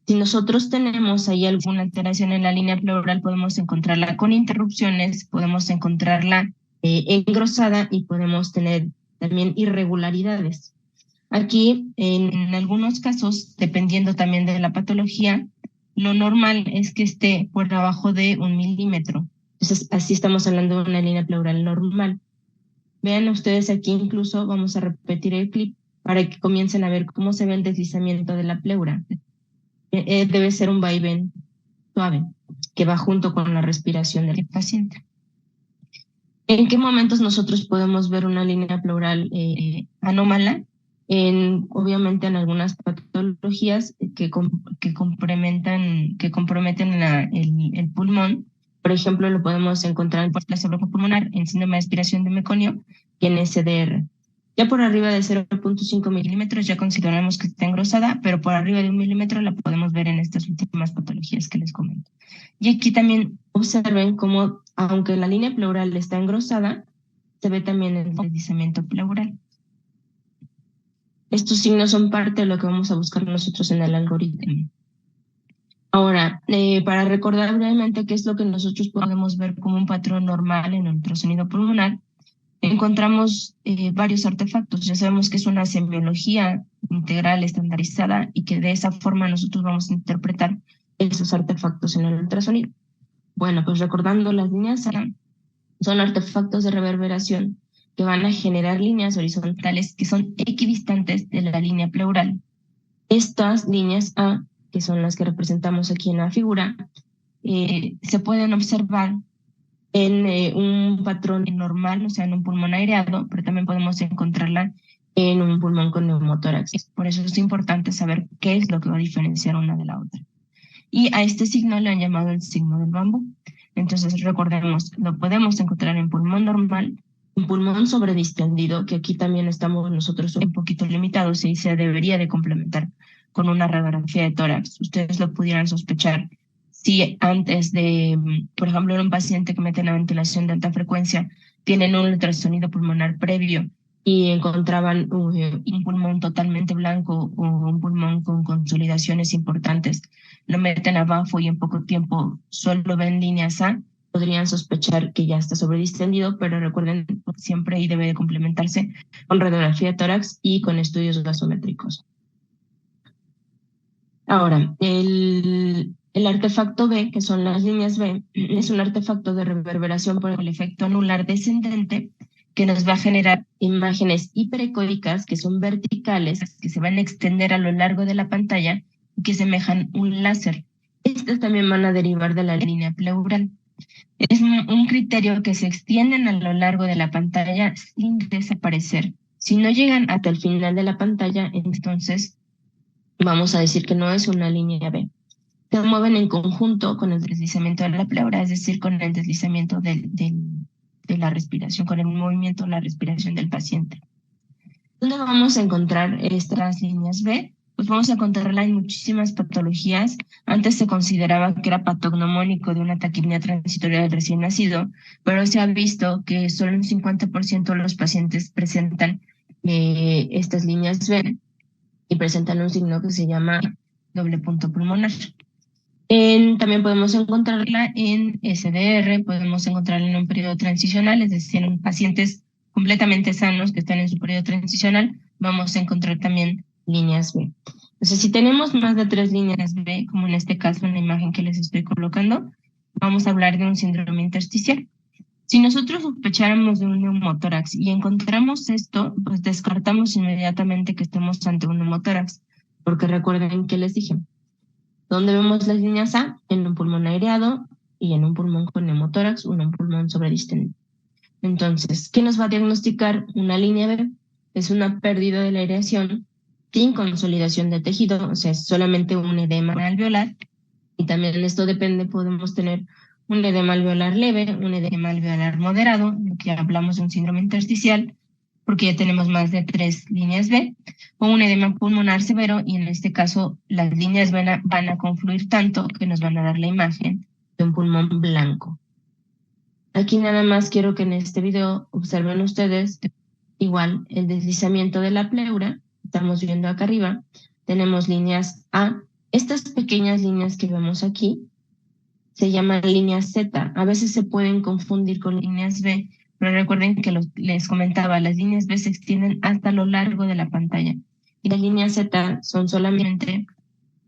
Si nosotros tenemos ahí alguna alteración en la línea pleural, podemos encontrarla con interrupciones, podemos encontrarla engrosada y podemos tener también irregularidades. Aquí, en algunos casos, dependiendo también de la patología, lo normal es que esté por abajo de 1 milímetro. Entonces, así estamos hablando de una línea pleural normal. Vean ustedes aquí, incluso vamos a repetir el clip para que comiencen a ver cómo se ve el deslizamiento de la pleura. Debe ser un vaivén suave que va junto con la respiración del paciente. ¿En qué momentos nosotros podemos ver una línea pleural anómala? Obviamente en algunas patologías que comprometen el pulmón. Por ejemplo, lo podemos encontrar en hiperplasia broncopulmonar, en síndrome de aspiración de meconio y en SDR. Ya por arriba de 0.5 milímetros ya consideramos que está engrosada, pero por arriba de 1 milímetro la podemos ver en estas últimas patologías que les comento. Y aquí también observen cómo, aunque la línea pleural está engrosada, se ve también el deslizamiento pleural. Estos signos son parte de lo que vamos a buscar nosotros en el algoritmo. Ahora, para recordar brevemente qué es lo que nosotros podemos ver como un patrón normal en el ultrasonido pulmonar, encontramos varios artefactos. Ya sabemos que es una semiología integral estandarizada y que de esa forma nosotros vamos a interpretar esos artefactos en el ultrasonido. Bueno, pues recordando las líneas A, son artefactos de reverberación que van a generar líneas horizontales que son equidistantes de la línea pleural. Estas líneas A, que son las que representamos aquí en la figura, se pueden observar en un patrón normal, o sea, en un pulmón aireado, pero también podemos encontrarla en un pulmón con neumotórax. Por eso es importante saber qué es lo que va a diferenciar una de la otra. Y a este signo le han llamado el signo del bambú. Entonces, recordemos, lo podemos encontrar en pulmón normal, un pulmón sobredistendido, que aquí también estamos nosotros un poquito limitados y se debería de complementar con una radiografía de tórax. Ustedes lo pudieran sospechar si antes de, por ejemplo, en un paciente que mete en la ventilación de alta frecuencia, tienen un ultrasonido pulmonar previo y encontraban un pulmón totalmente blanco o un pulmón con consolidaciones importantes, lo meten a BAFO y en poco tiempo solo ven líneas A, podrían sospechar que ya está sobredistendido, pero recuerden, siempre ahí debe de complementarse con radiografía de tórax y con estudios gasométricos. Ahora, el artefacto B, que son las líneas B, es un artefacto de reverberación por el efecto anular descendente que nos va a generar imágenes hiperecóicas que son verticales, que se van a extender a lo largo de la pantalla y que semejan un láser. Estas también van a derivar de la línea pleural. Es un criterio que se extienden a lo largo de la pantalla sin desaparecer. Si no llegan hasta el final de la pantalla, entonces vamos a decir que no es una línea B. Se mueven en conjunto con el deslizamiento de la pleura, es decir, con el deslizamiento de la respiración, con el movimiento de la respiración del paciente. ¿Dónde vamos a encontrar estas líneas B? Pues vamos a encontrarla en muchísimas patologías. Antes se consideraba que era patognomónico de una taquipnea transitoria del recién nacido, pero se ha visto que solo un 50% de los pacientes presentan estas líneas B y presentan un signo que se llama doble punto pulmonar. También podemos encontrarla en SDR, podemos encontrarla en un periodo transicional, es decir, en pacientes completamente sanos que están en su periodo transicional, vamos a encontrar también líneas B. Entonces, si tenemos más de 3 líneas B, como en este caso en la imagen que les estoy colocando, vamos a hablar de un síndrome intersticial. Si nosotros sospecháramos de un neumotórax y encontramos esto, pues descartamos inmediatamente que estemos ante un neumotórax, porque recuerden que les dije, ¿dónde vemos las líneas A? En un pulmón aireado y en un pulmón con neumotórax o en un pulmón sobredistendente. Entonces, ¿qué nos va a diagnosticar una línea B? Es una pérdida de la aireación sin consolidación de tejido, o sea, es solamente un edema alveolar. Y también esto depende, podemos tener un edema alveolar leve, un edema alveolar moderado, lo que hablamos de un síndrome intersticial, porque ya tenemos más de 3 líneas B, o un edema pulmonar severo, y en este caso las líneas van a confluir tanto que nos van a dar la imagen de un pulmón blanco. Aquí nada más quiero que en este video observen ustedes igual el deslizamiento de la pleura. Estamos viendo acá arriba, tenemos líneas A. Estas pequeñas líneas que vemos aquí se llaman líneas Z. A veces se pueden confundir con líneas B, pero recuerden que les comentaba, las líneas B se extienden hasta lo largo de la pantalla. Y las líneas Z son solamente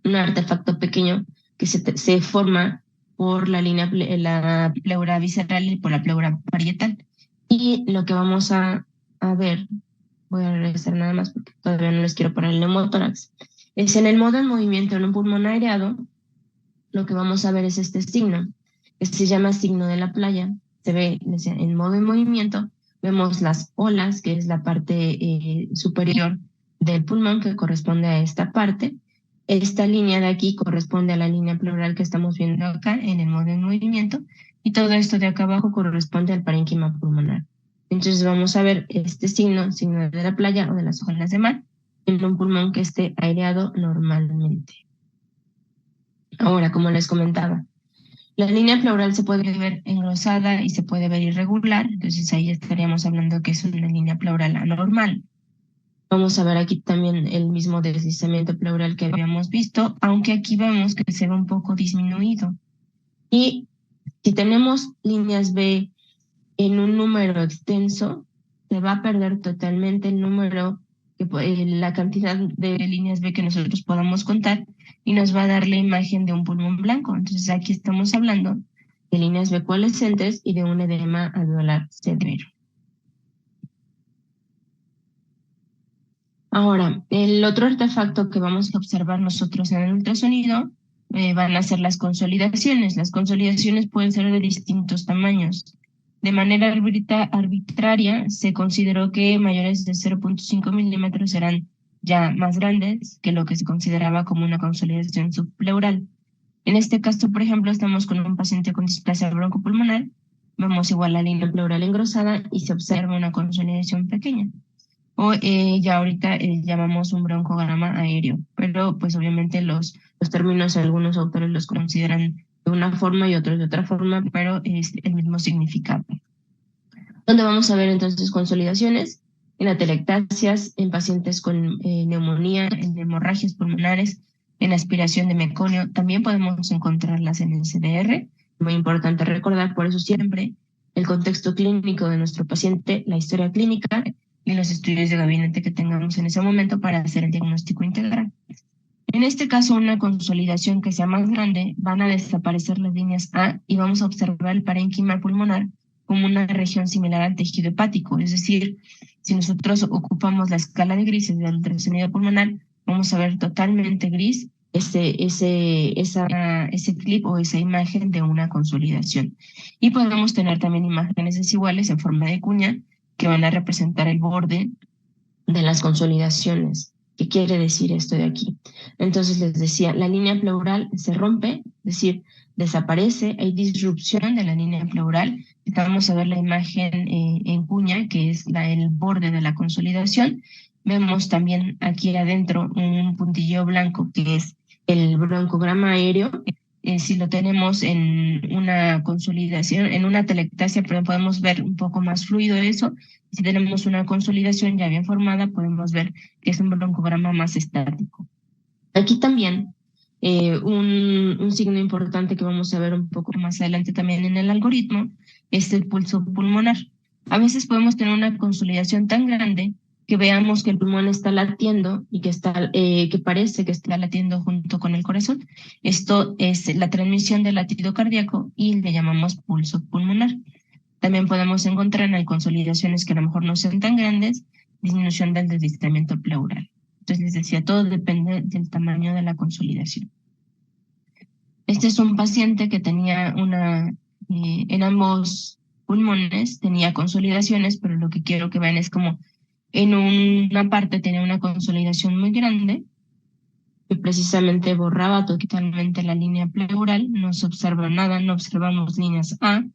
un artefacto pequeño que se forma por la pleura visceral y por la pleura parietal. Y lo que vamos a ver, voy a regresar nada más porque todavía no les quiero poner el neumotórax, es en el modo en movimiento en un pulmón aireado, lo que vamos a ver es este signo, que se llama signo de la playa. Se ve en modo en movimiento, vemos las olas, que es la parte superior del pulmón que corresponde a esta parte. Esta línea de aquí corresponde a la línea pleural que estamos viendo acá en el modo en movimiento, y todo esto de acá abajo corresponde al parénquima pulmonar. Entonces vamos a ver este signo de la playa o de las olas de mar, en un pulmón que esté aireado normalmente. Ahora, como les comentaba, la línea pleural se puede ver engrosada y se puede ver irregular, entonces ahí estaríamos hablando que es una línea pleural anormal. Vamos a ver aquí también el mismo deslizamiento pleural que habíamos visto, aunque aquí vemos que se ve un poco disminuido. Y si tenemos líneas B en un número extenso, se va a perder totalmente el número, la cantidad de líneas B que nosotros podamos contar, y nos va a dar la imagen de un pulmón blanco. Entonces aquí estamos hablando de líneas B coalescentes y de un edema alveolar severo. Ahora, el otro artefacto que vamos a observar nosotros en el ultrasonido van a ser las consolidaciones. Las consolidaciones pueden ser de distintos tamaños. De manera arbitraria, se consideró que mayores de 0.5 milímetros eran ya más grandes que lo que se consideraba como una consolidación subpleural. En este caso, por ejemplo, estamos con un paciente con displasia broncopulmonar, vemos igual la línea pleural engrosada y se observa una consolidación pequeña. O ya ahorita llamamos un broncograma aéreo, pero pues obviamente los términos algunos autores los consideran de una forma y otros de otra forma, pero es el mismo significado. ¿Dónde vamos a ver entonces consolidaciones? En atelectasias, en pacientes con neumonía, en hemorragias pulmonares, en aspiración de meconio. También podemos encontrarlas en el CDR. Muy importante recordar, por eso siempre, el contexto clínico de nuestro paciente, la historia clínica y los estudios de gabinete que tengamos en ese momento para hacer el diagnóstico integral. En este caso, una consolidación que sea más grande, van a desaparecer las líneas A y vamos a observar el parénquima pulmonar como una región similar al tejido hepático. Es decir, si nosotros ocupamos la escala de grises del ultrasonido pulmonar, vamos a ver totalmente gris ese clip o esa imagen de una consolidación. Y podemos tener también imágenes desiguales en forma de cuña que van a representar el borde de las consolidaciones. ¿Qué quiere decir esto de aquí? Entonces les decía, la línea pleural se rompe, es decir, desaparece, hay disrupción de la línea pleural. Vamos a ver la imagen en cuña, que es el borde de la consolidación. Vemos también aquí adentro un puntillo blanco, que es el broncograma aéreo. Si lo tenemos en una consolidación, en una telectasia, pero podemos ver un poco más fluido eso. Si tenemos una consolidación ya bien formada, podemos ver que es un broncograma más estático. Aquí también un signo importante que vamos a ver un poco más adelante también en el algoritmo es el pulso pulmonar. A veces podemos tener una consolidación tan grande que veamos que el pulmón está latiendo y que parece que está latiendo junto con el corazón. Esto es la transmisión del latido cardíaco y le llamamos pulso pulmonar. También podemos encontrar en consolidaciones que a lo mejor no sean tan grandes, disminución del deslizamiento pleural. Entonces les decía, todo depende del tamaño de la consolidación. Este es un paciente que tenía en ambos pulmones tenía consolidaciones, pero lo que quiero que vean es como en una parte tenía una consolidación muy grande, que precisamente borraba totalmente la línea pleural, no se observa nada, no observamos líneas A,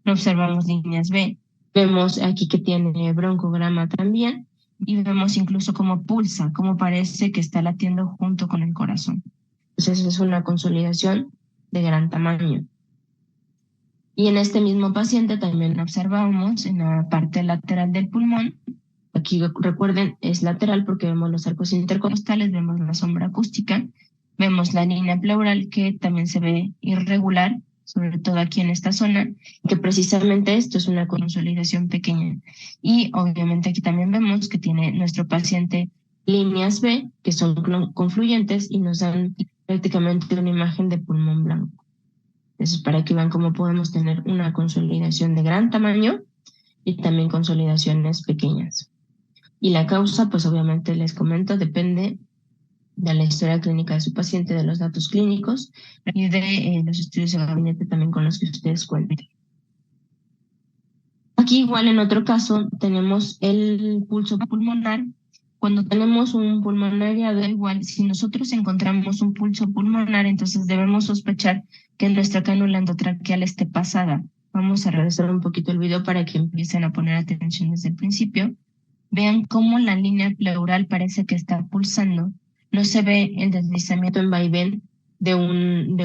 no observamos líneas B. Vemos aquí que tiene broncograma también y vemos incluso cómo pulsa, cómo parece que está latiendo junto con el corazón. Entonces es una consolidación de gran tamaño. Y en este mismo paciente también observamos en la parte lateral del pulmón. Aquí recuerden, es lateral porque vemos los arcos intercostales, vemos la sombra acústica, vemos la línea pleural que también se ve irregular, sobre todo aquí en esta zona, que precisamente esto es una consolidación pequeña. Y obviamente aquí también vemos que tiene nuestro paciente líneas B, que son confluyentes y nos dan prácticamente una imagen de pulmón blanco. Eso es para que vean cómo podemos tener una consolidación de gran tamaño y también consolidaciones pequeñas. Y la causa, pues obviamente les comento, depende de la historia clínica de su paciente, de los datos clínicos y de los estudios de gabinete también con los que ustedes cuenten. Aquí igual en otro caso tenemos el pulso pulmonar. Cuando tenemos un pulmón areado, igual si nosotros encontramos un pulso pulmonar, entonces debemos sospechar que nuestra cánula endotraqueal esté pasada. Vamos a regresar un poquito el video para que empiecen a poner atención desde el principio. Vean cómo la línea pleural parece que está pulsando. No se ve el deslizamiento en vaivén de un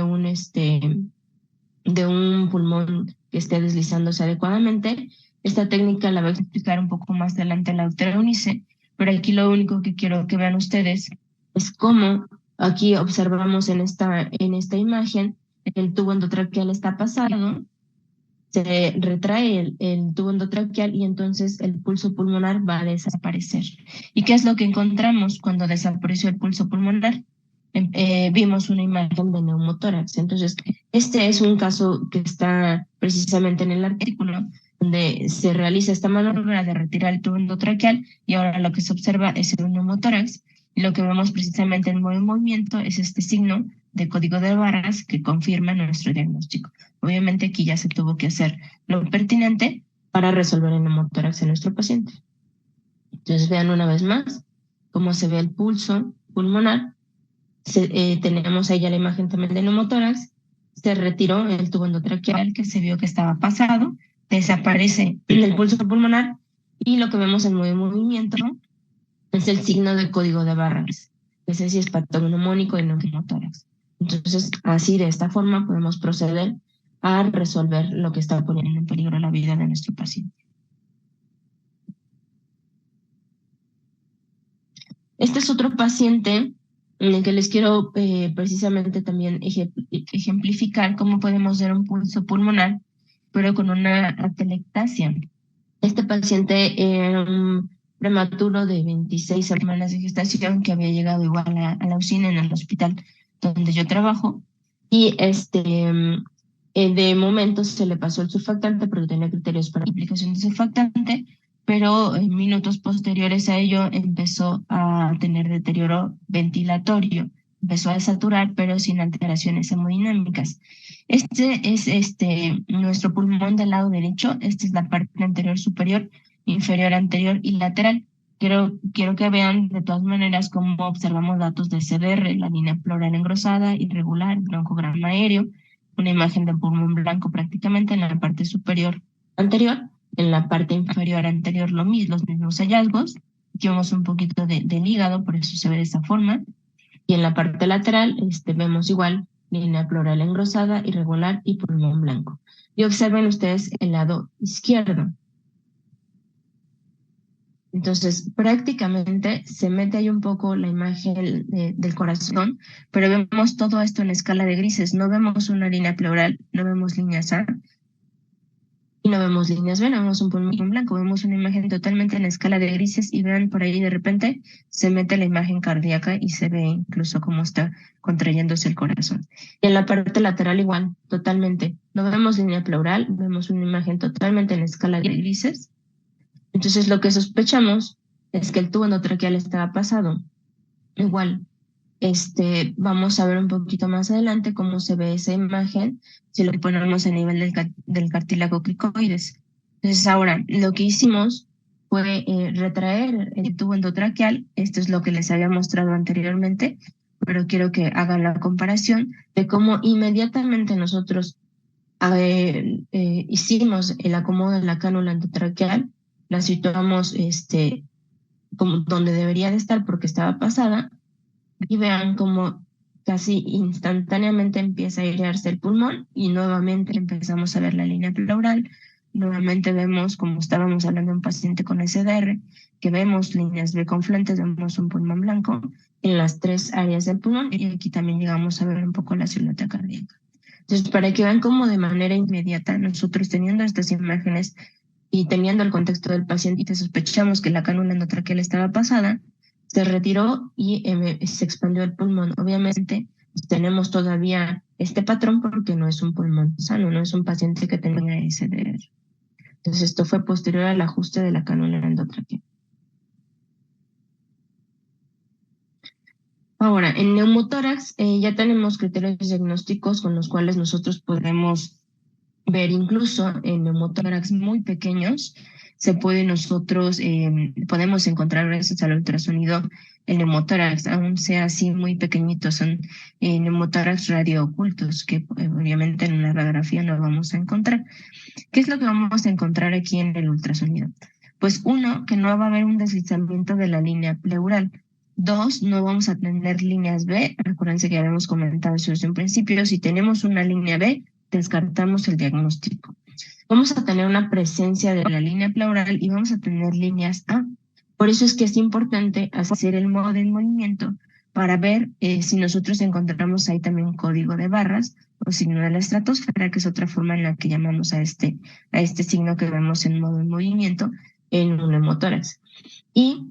pulmón que esté deslizándose adecuadamente. Esta técnica la voy a explicar un poco más adelante en la doctora Eunice, pero aquí lo único que quiero que vean ustedes es cómo aquí observamos en esta imagen el tubo endotraqueal está pasado, se retrae el tubo endotraqueal y entonces el pulso pulmonar va a desaparecer. ¿Y qué es lo que encontramos cuando desapareció el pulso pulmonar? Vimos una imagen de neumotórax. Entonces, este es un caso que está precisamente en el artículo donde se realiza esta maniobra de retirar el tubo endotraqueal y ahora lo que se observa es el neumotórax. Y lo que vemos precisamente en movimiento es este signo de código de barras que confirma nuestro diagnóstico. Obviamente aquí ya se tuvo que hacer lo pertinente para resolver el neumotórax en nuestro paciente. Entonces vean una vez más cómo se ve el pulso pulmonar. Tenemos ahí ya la imagen también del neumotórax. Se retiró el tubo endotraqueal que se vio que estaba pasado. Desaparece el pulso pulmonar y lo que vemos en movimiento es el signo de código de barras. Ese sí es patognomónico y no neumotórax. Entonces, así de esta forma podemos proceder a resolver lo que está poniendo en peligro la vida de nuestro paciente. Este es otro paciente en el que les quiero precisamente también ejemplificar cómo podemos ver un pulso pulmonar, pero con una atelectasia. Este paciente era un prematuro de 26 semanas de gestación que había llegado igual a la usina en el hospital donde yo trabajo. Y de momento se le pasó el surfactante porque tenía criterios para la aplicación de surfactante, pero en minutos posteriores a ello empezó a tener deterioro ventilatorio, empezó a saturar, pero sin alteraciones hemodinámicas. Este es nuestro pulmón del lado derecho, esta es la parte anterior superior, inferior anterior y lateral. Quiero que vean de todas maneras cómo observamos datos de CDR, la línea pleural engrosada, irregular, broncograma aéreo, una imagen del pulmón blanco prácticamente en la parte superior anterior, en la parte inferior anterior los mismos hallazgos. Aquí vemos un poquito del hígado, por eso se ve de esa forma. Y en la parte lateral vemos igual línea pleural engrosada, irregular y pulmón blanco. Y observen ustedes el lado izquierdo. Entonces, prácticamente se mete ahí un poco la imagen del corazón, pero vemos todo esto en escala de grises. No vemos una línea pleural, no vemos líneas A y no vemos líneas B, no vemos un pulmón blanco. Vemos una imagen totalmente en escala de grises y vean por ahí de repente se mete la imagen cardíaca y se ve incluso cómo está contrayéndose el corazón. Y en la parte lateral igual, totalmente. No vemos línea pleural, vemos una imagen totalmente en escala de grises. Entonces lo que sospechamos es que el tubo endotraqueal estaba pasado. Igual, vamos a ver un poquito más adelante cómo se ve esa imagen si lo ponemos a nivel del cartílago cricoides. Entonces ahora, lo que hicimos fue retraer el tubo endotraqueal. Esto es lo que les había mostrado anteriormente, pero quiero que hagan la comparación de cómo inmediatamente nosotros hicimos el acomodo de la cánula endotraqueal, la situamos como donde debería de estar porque estaba pasada, y vean cómo casi instantáneamente empieza a airearse el pulmón y nuevamente empezamos a ver la línea pleural. Nuevamente vemos, como estábamos hablando de un paciente con SDR, que vemos líneas B confluentes, vemos un pulmón blanco en las 3 áreas del pulmón y aquí también llegamos a ver un poco la silueta cardíaca. Entonces, para que vean cómo de manera inmediata nosotros teniendo estas imágenes y teniendo el contexto del paciente y te sospechamos que la cánula endotraqueal estaba pasada, se retiró y se expandió el pulmón. Obviamente tenemos todavía este patrón porque no es un pulmón sano, no es un paciente que tenía SDR. Entonces esto fue posterior al ajuste de la cánula endotraqueal. Ahora, en neumotórax ya tenemos criterios diagnósticos con los cuales nosotros podemos ver incluso en neumotórax muy pequeños, se puede nosotros, podemos encontrar gracias al ultrasonido el neumotórax, aún sea así muy pequeñitos, son neumotórax radioocultos que obviamente en una radiografía no vamos a encontrar. ¿Qué es lo que vamos a encontrar aquí en el ultrasonido? Pues uno, que no va a haber un deslizamiento de la línea pleural. Dos, no vamos a tener líneas B. Acuérdense que ya habíamos comentado eso desde un principio. Si tenemos una línea B, descartamos el diagnóstico. Vamos a tener una presencia de la línea pleural y vamos a tener líneas A. Por eso es que es importante hacer el modo de movimiento para ver si nosotros encontramos ahí también código de barras o signo de la estratosfera, que es otra forma en la que llamamos a este signo que vemos en modo de movimiento en un neumotórax. Y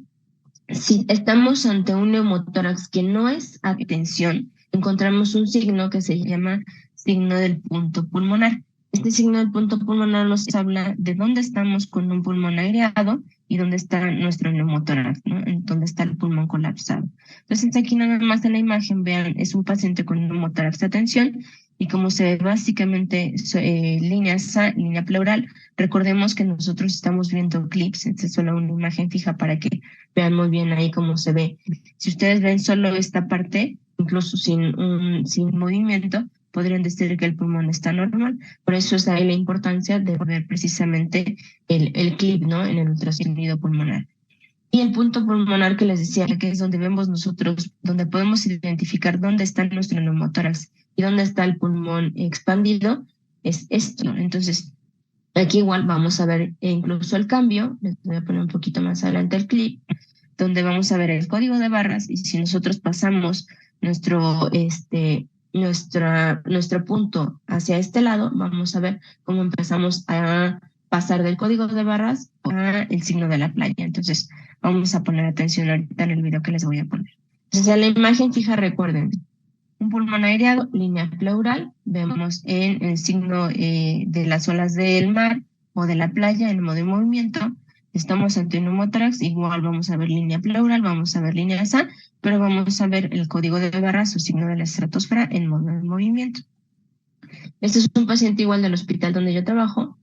si estamos ante un neumotórax que no es atención, encontramos un signo que se llama signo del punto pulmonar. Este signo del punto pulmonar nos habla de dónde estamos con un pulmón aireado y dónde está nuestro neumotórax, ¿no? En dónde está el pulmón colapsado. Entonces aquí nada más en la imagen, vean, es un paciente con neumotórax de atención y como se ve básicamente línea pleural, recordemos que nosotros estamos viendo clips, es solo una imagen fija para que vean muy bien ahí cómo se ve. Si ustedes ven solo esta parte, incluso sin movimiento, podrían decir que el pulmón está normal. Por eso es ahí la importancia de ver precisamente el clip, ¿no? En el ultrasonido pulmonar. Y el punto pulmonar que les decía, que es donde vemos nosotros, donde podemos identificar dónde está nuestro neumotórax y dónde está el pulmón expandido, es esto. Entonces, aquí igual vamos a ver incluso el cambio. Les voy a poner un poquito más adelante el clip, donde vamos a ver el código de barras y si nosotros pasamos nuestro punto hacia este lado, vamos a ver cómo empezamos a pasar del código de barras a el signo de la playa. Entonces, vamos a poner atención ahorita en el video que les voy a poner. Entonces, en la imagen fija, recuerden, un pulmón aireado, línea pleural, vemos en el signo de las olas del mar o de la playa en modo de movimiento. Estamos ante un neumotórax, igual vamos a ver línea pleural, vamos a ver línea SA, pero vamos a ver el código de barras o signo de la estratosfera en modo de movimiento. Este es un paciente igual del hospital donde yo trabajo.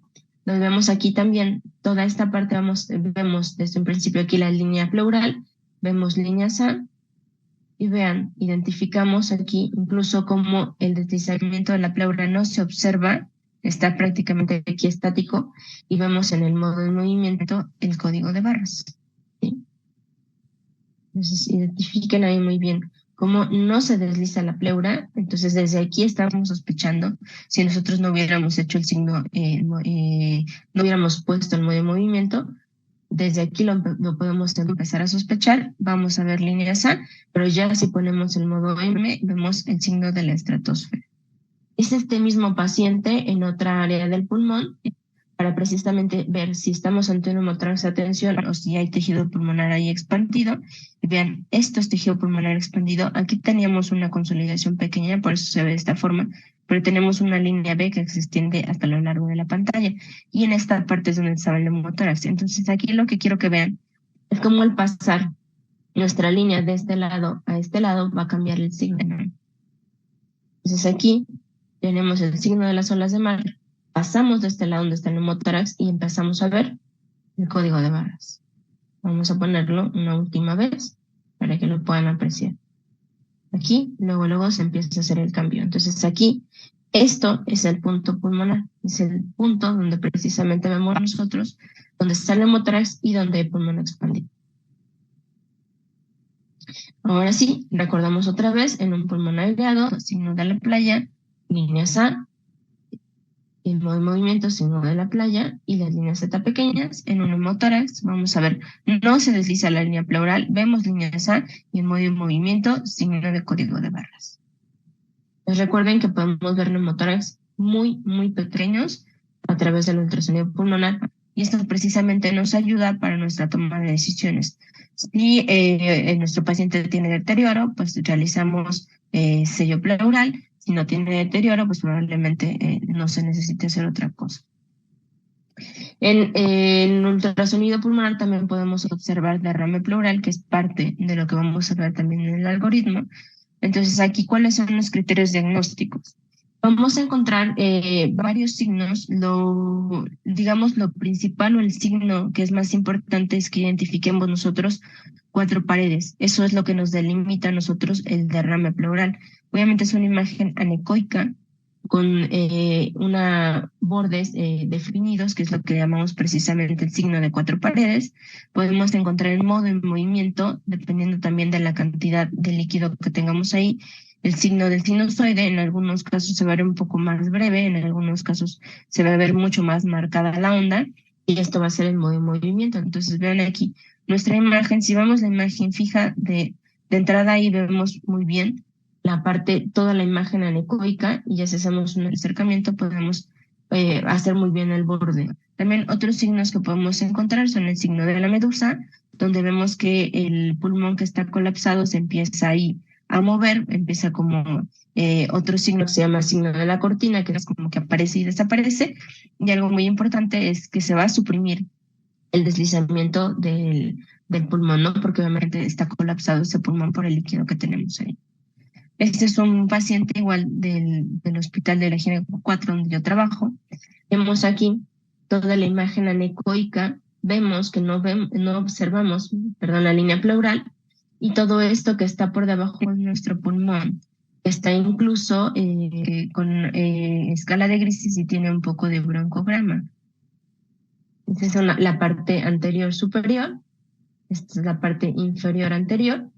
Nos vemos aquí también, toda esta parte vemos desde un principio aquí la línea pleural, vemos línea SA, y vean, identificamos aquí incluso como el deslizamiento de la pleura no se observa, está prácticamente aquí estático, y vemos en el modo de movimiento el código de barras. ¿Sí? Entonces, identifiquen ahí muy bien cómo no se desliza la pleura. Entonces, desde aquí estamos sospechando, si nosotros no hubiéramos hecho el signo, no hubiéramos puesto el modo de movimiento, desde aquí lo podemos empezar a sospechar. Vamos a ver líneas A, pero ya si ponemos el modo M, vemos el signo de la estratosfera. Es este mismo paciente en otra área del pulmón para precisamente ver si estamos ante un neumotórax de tensión o si hay tejido pulmonar ahí expandido. Y vean, esto es tejido pulmonar expandido. Aquí teníamos una consolidación pequeña, por eso se ve de esta forma, pero tenemos una línea B que se extiende hasta lo largo de la pantalla. Y en esta parte es donde estaba el neumotórax. Entonces aquí lo que quiero que vean es cómo al pasar nuestra línea de este lado a este lado va a cambiar el signo. Entonces aquí tenemos el signo de las olas de mar, pasamos de este lado donde está el neumotórax y empezamos a ver el código de barras. Vamos a ponerlo una última vez para que lo puedan apreciar. Aquí, luego se empieza a hacer el cambio. Entonces aquí, esto es el punto pulmonar, es el punto donde precisamente vemos nosotros, donde está el neumotórax y donde hay pulmón expandido. Ahora sí, recordamos otra vez en un pulmón aireado, signo de la playa, líneas A, el modo de movimiento, signo de la playa, y las líneas Z pequeñas. En un neumotórax, vamos a ver, no se desliza la línea pleural, vemos líneas A y el modo de movimiento, signo de código de barras. Les recuerden que podemos ver neumotórax muy pequeños a través del ultrasonido pulmonar, y esto precisamente nos ayuda para nuestra toma de decisiones. Si nuestro paciente tiene deterioro, pues realizamos sello pleural. Si no tiene deterioro, pues probablemente no se necesite hacer otra cosa. En ultrasonido pulmonar también podemos observar derrame pleural, que es parte de lo que vamos a ver también en el algoritmo. Entonces, aquí, ¿cuáles son los criterios diagnósticos? Vamos a encontrar varios signos. Digamos, lo principal o el signo que es más importante es que identifiquemos nosotros 4 paredes. Eso es lo que nos delimita a nosotros el derrame pleural. Obviamente es una imagen anecoica con bordes definidos, que es lo que llamamos precisamente el signo de 4 paredes. Podemos encontrar el modo de movimiento, dependiendo también de la cantidad de líquido que tengamos ahí. El signo del sinusoide, en algunos casos se va a ver un poco más breve, en algunos casos se va a ver mucho más marcada la onda, y esto va a ser el modo de movimiento. Entonces vean aquí nuestra imagen. Si vemos la imagen fija de entrada, ahí vemos muy bien la parte, toda la imagen anecoica, y ya si hacemos un acercamiento podemos hacer muy bien el borde. También otros signos que podemos encontrar son el signo de la medusa, donde vemos que el pulmón que está colapsado se empieza ahí a mover, empieza como otro signo que se llama signo de la cortina, que es como que aparece y desaparece, y algo muy importante es que se va a suprimir el deslizamiento del pulmón, ¿no? Porque obviamente está colapsado ese pulmón por el líquido que tenemos ahí. Este es un paciente igual del hospital de la Gineco 4 donde yo trabajo. Vemos aquí toda la imagen anecoica, vemos que no observamos, la línea pleural, y todo esto que está por debajo de nuestro pulmón está incluso con escala de Gricis y tiene un poco de broncograma. Esta es la parte anterior superior, esta es la parte inferior anterior.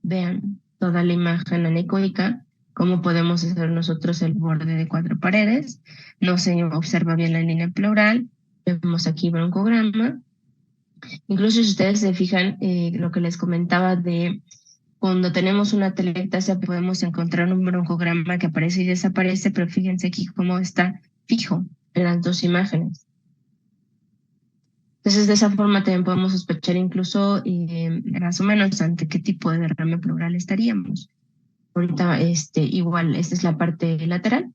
Vean toda la imagen anecoica, cómo podemos hacer nosotros el borde de 4 paredes. No se observa bien la línea pleural. Vemos aquí broncograma. Incluso si ustedes se fijan, lo que les comentaba de cuando tenemos una atelectasia podemos encontrar un broncograma que aparece y desaparece, pero fíjense aquí cómo está fijo en las dos imágenes. Entonces, de esa forma también podemos sospechar incluso más o menos ante qué tipo de derrame pleural estaríamos. Ahorita, igual, esta es la parte lateral.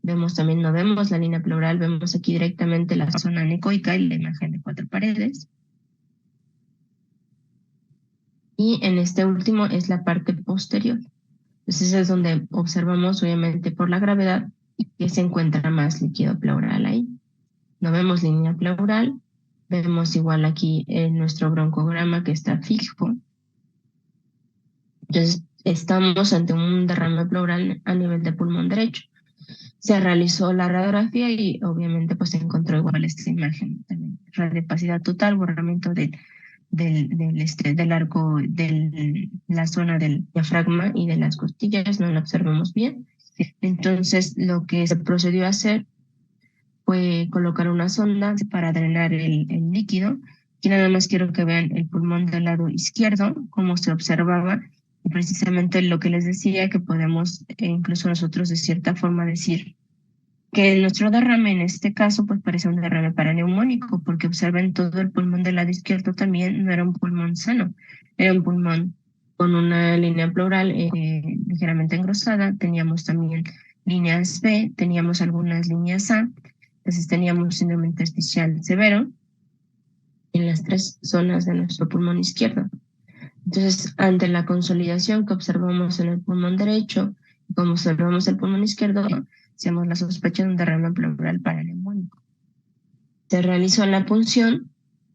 Vemos también, no vemos la línea pleural, vemos aquí directamente la zona anecoica y la imagen de 4 paredes. Y en este último es la parte posterior. Entonces es donde observamos, obviamente, por la gravedad, que se encuentra más líquido pleural ahí. No vemos línea pleural, vemos igual aquí en nuestro broncograma que está fijo. Entonces estamos ante un derrame pleural a nivel de pulmón derecho. Se realizó la radiografía y obviamente pues se encontró igual esta imagen también. Radiopacidad total, borramiento del arco, de la zona del diafragma y de las costillas, no lo observamos bien. Entonces lo que se procedió a hacer fue colocar una sonda para drenar el líquido. Aquí nada más quiero que vean el pulmón del lado izquierdo, cómo se observaba, y precisamente lo que les decía, que podemos incluso nosotros de cierta forma decir que nuestro derrame en este caso pues parece un derrame paraneumónico, porque observen todo el pulmón del lado izquierdo también no era un pulmón sano, era un pulmón con una línea pleural ligeramente engrosada, teníamos también líneas B, teníamos algunas líneas A, entonces teníamos síndrome intersticial severo en las 3 zonas de nuestro pulmón izquierdo. Entonces, ante la consolidación que observamos en el pulmón derecho y como observamos el pulmón izquierdo, hacemos la sospecha de un derrame pleural paraneumónico. Se realizó la punción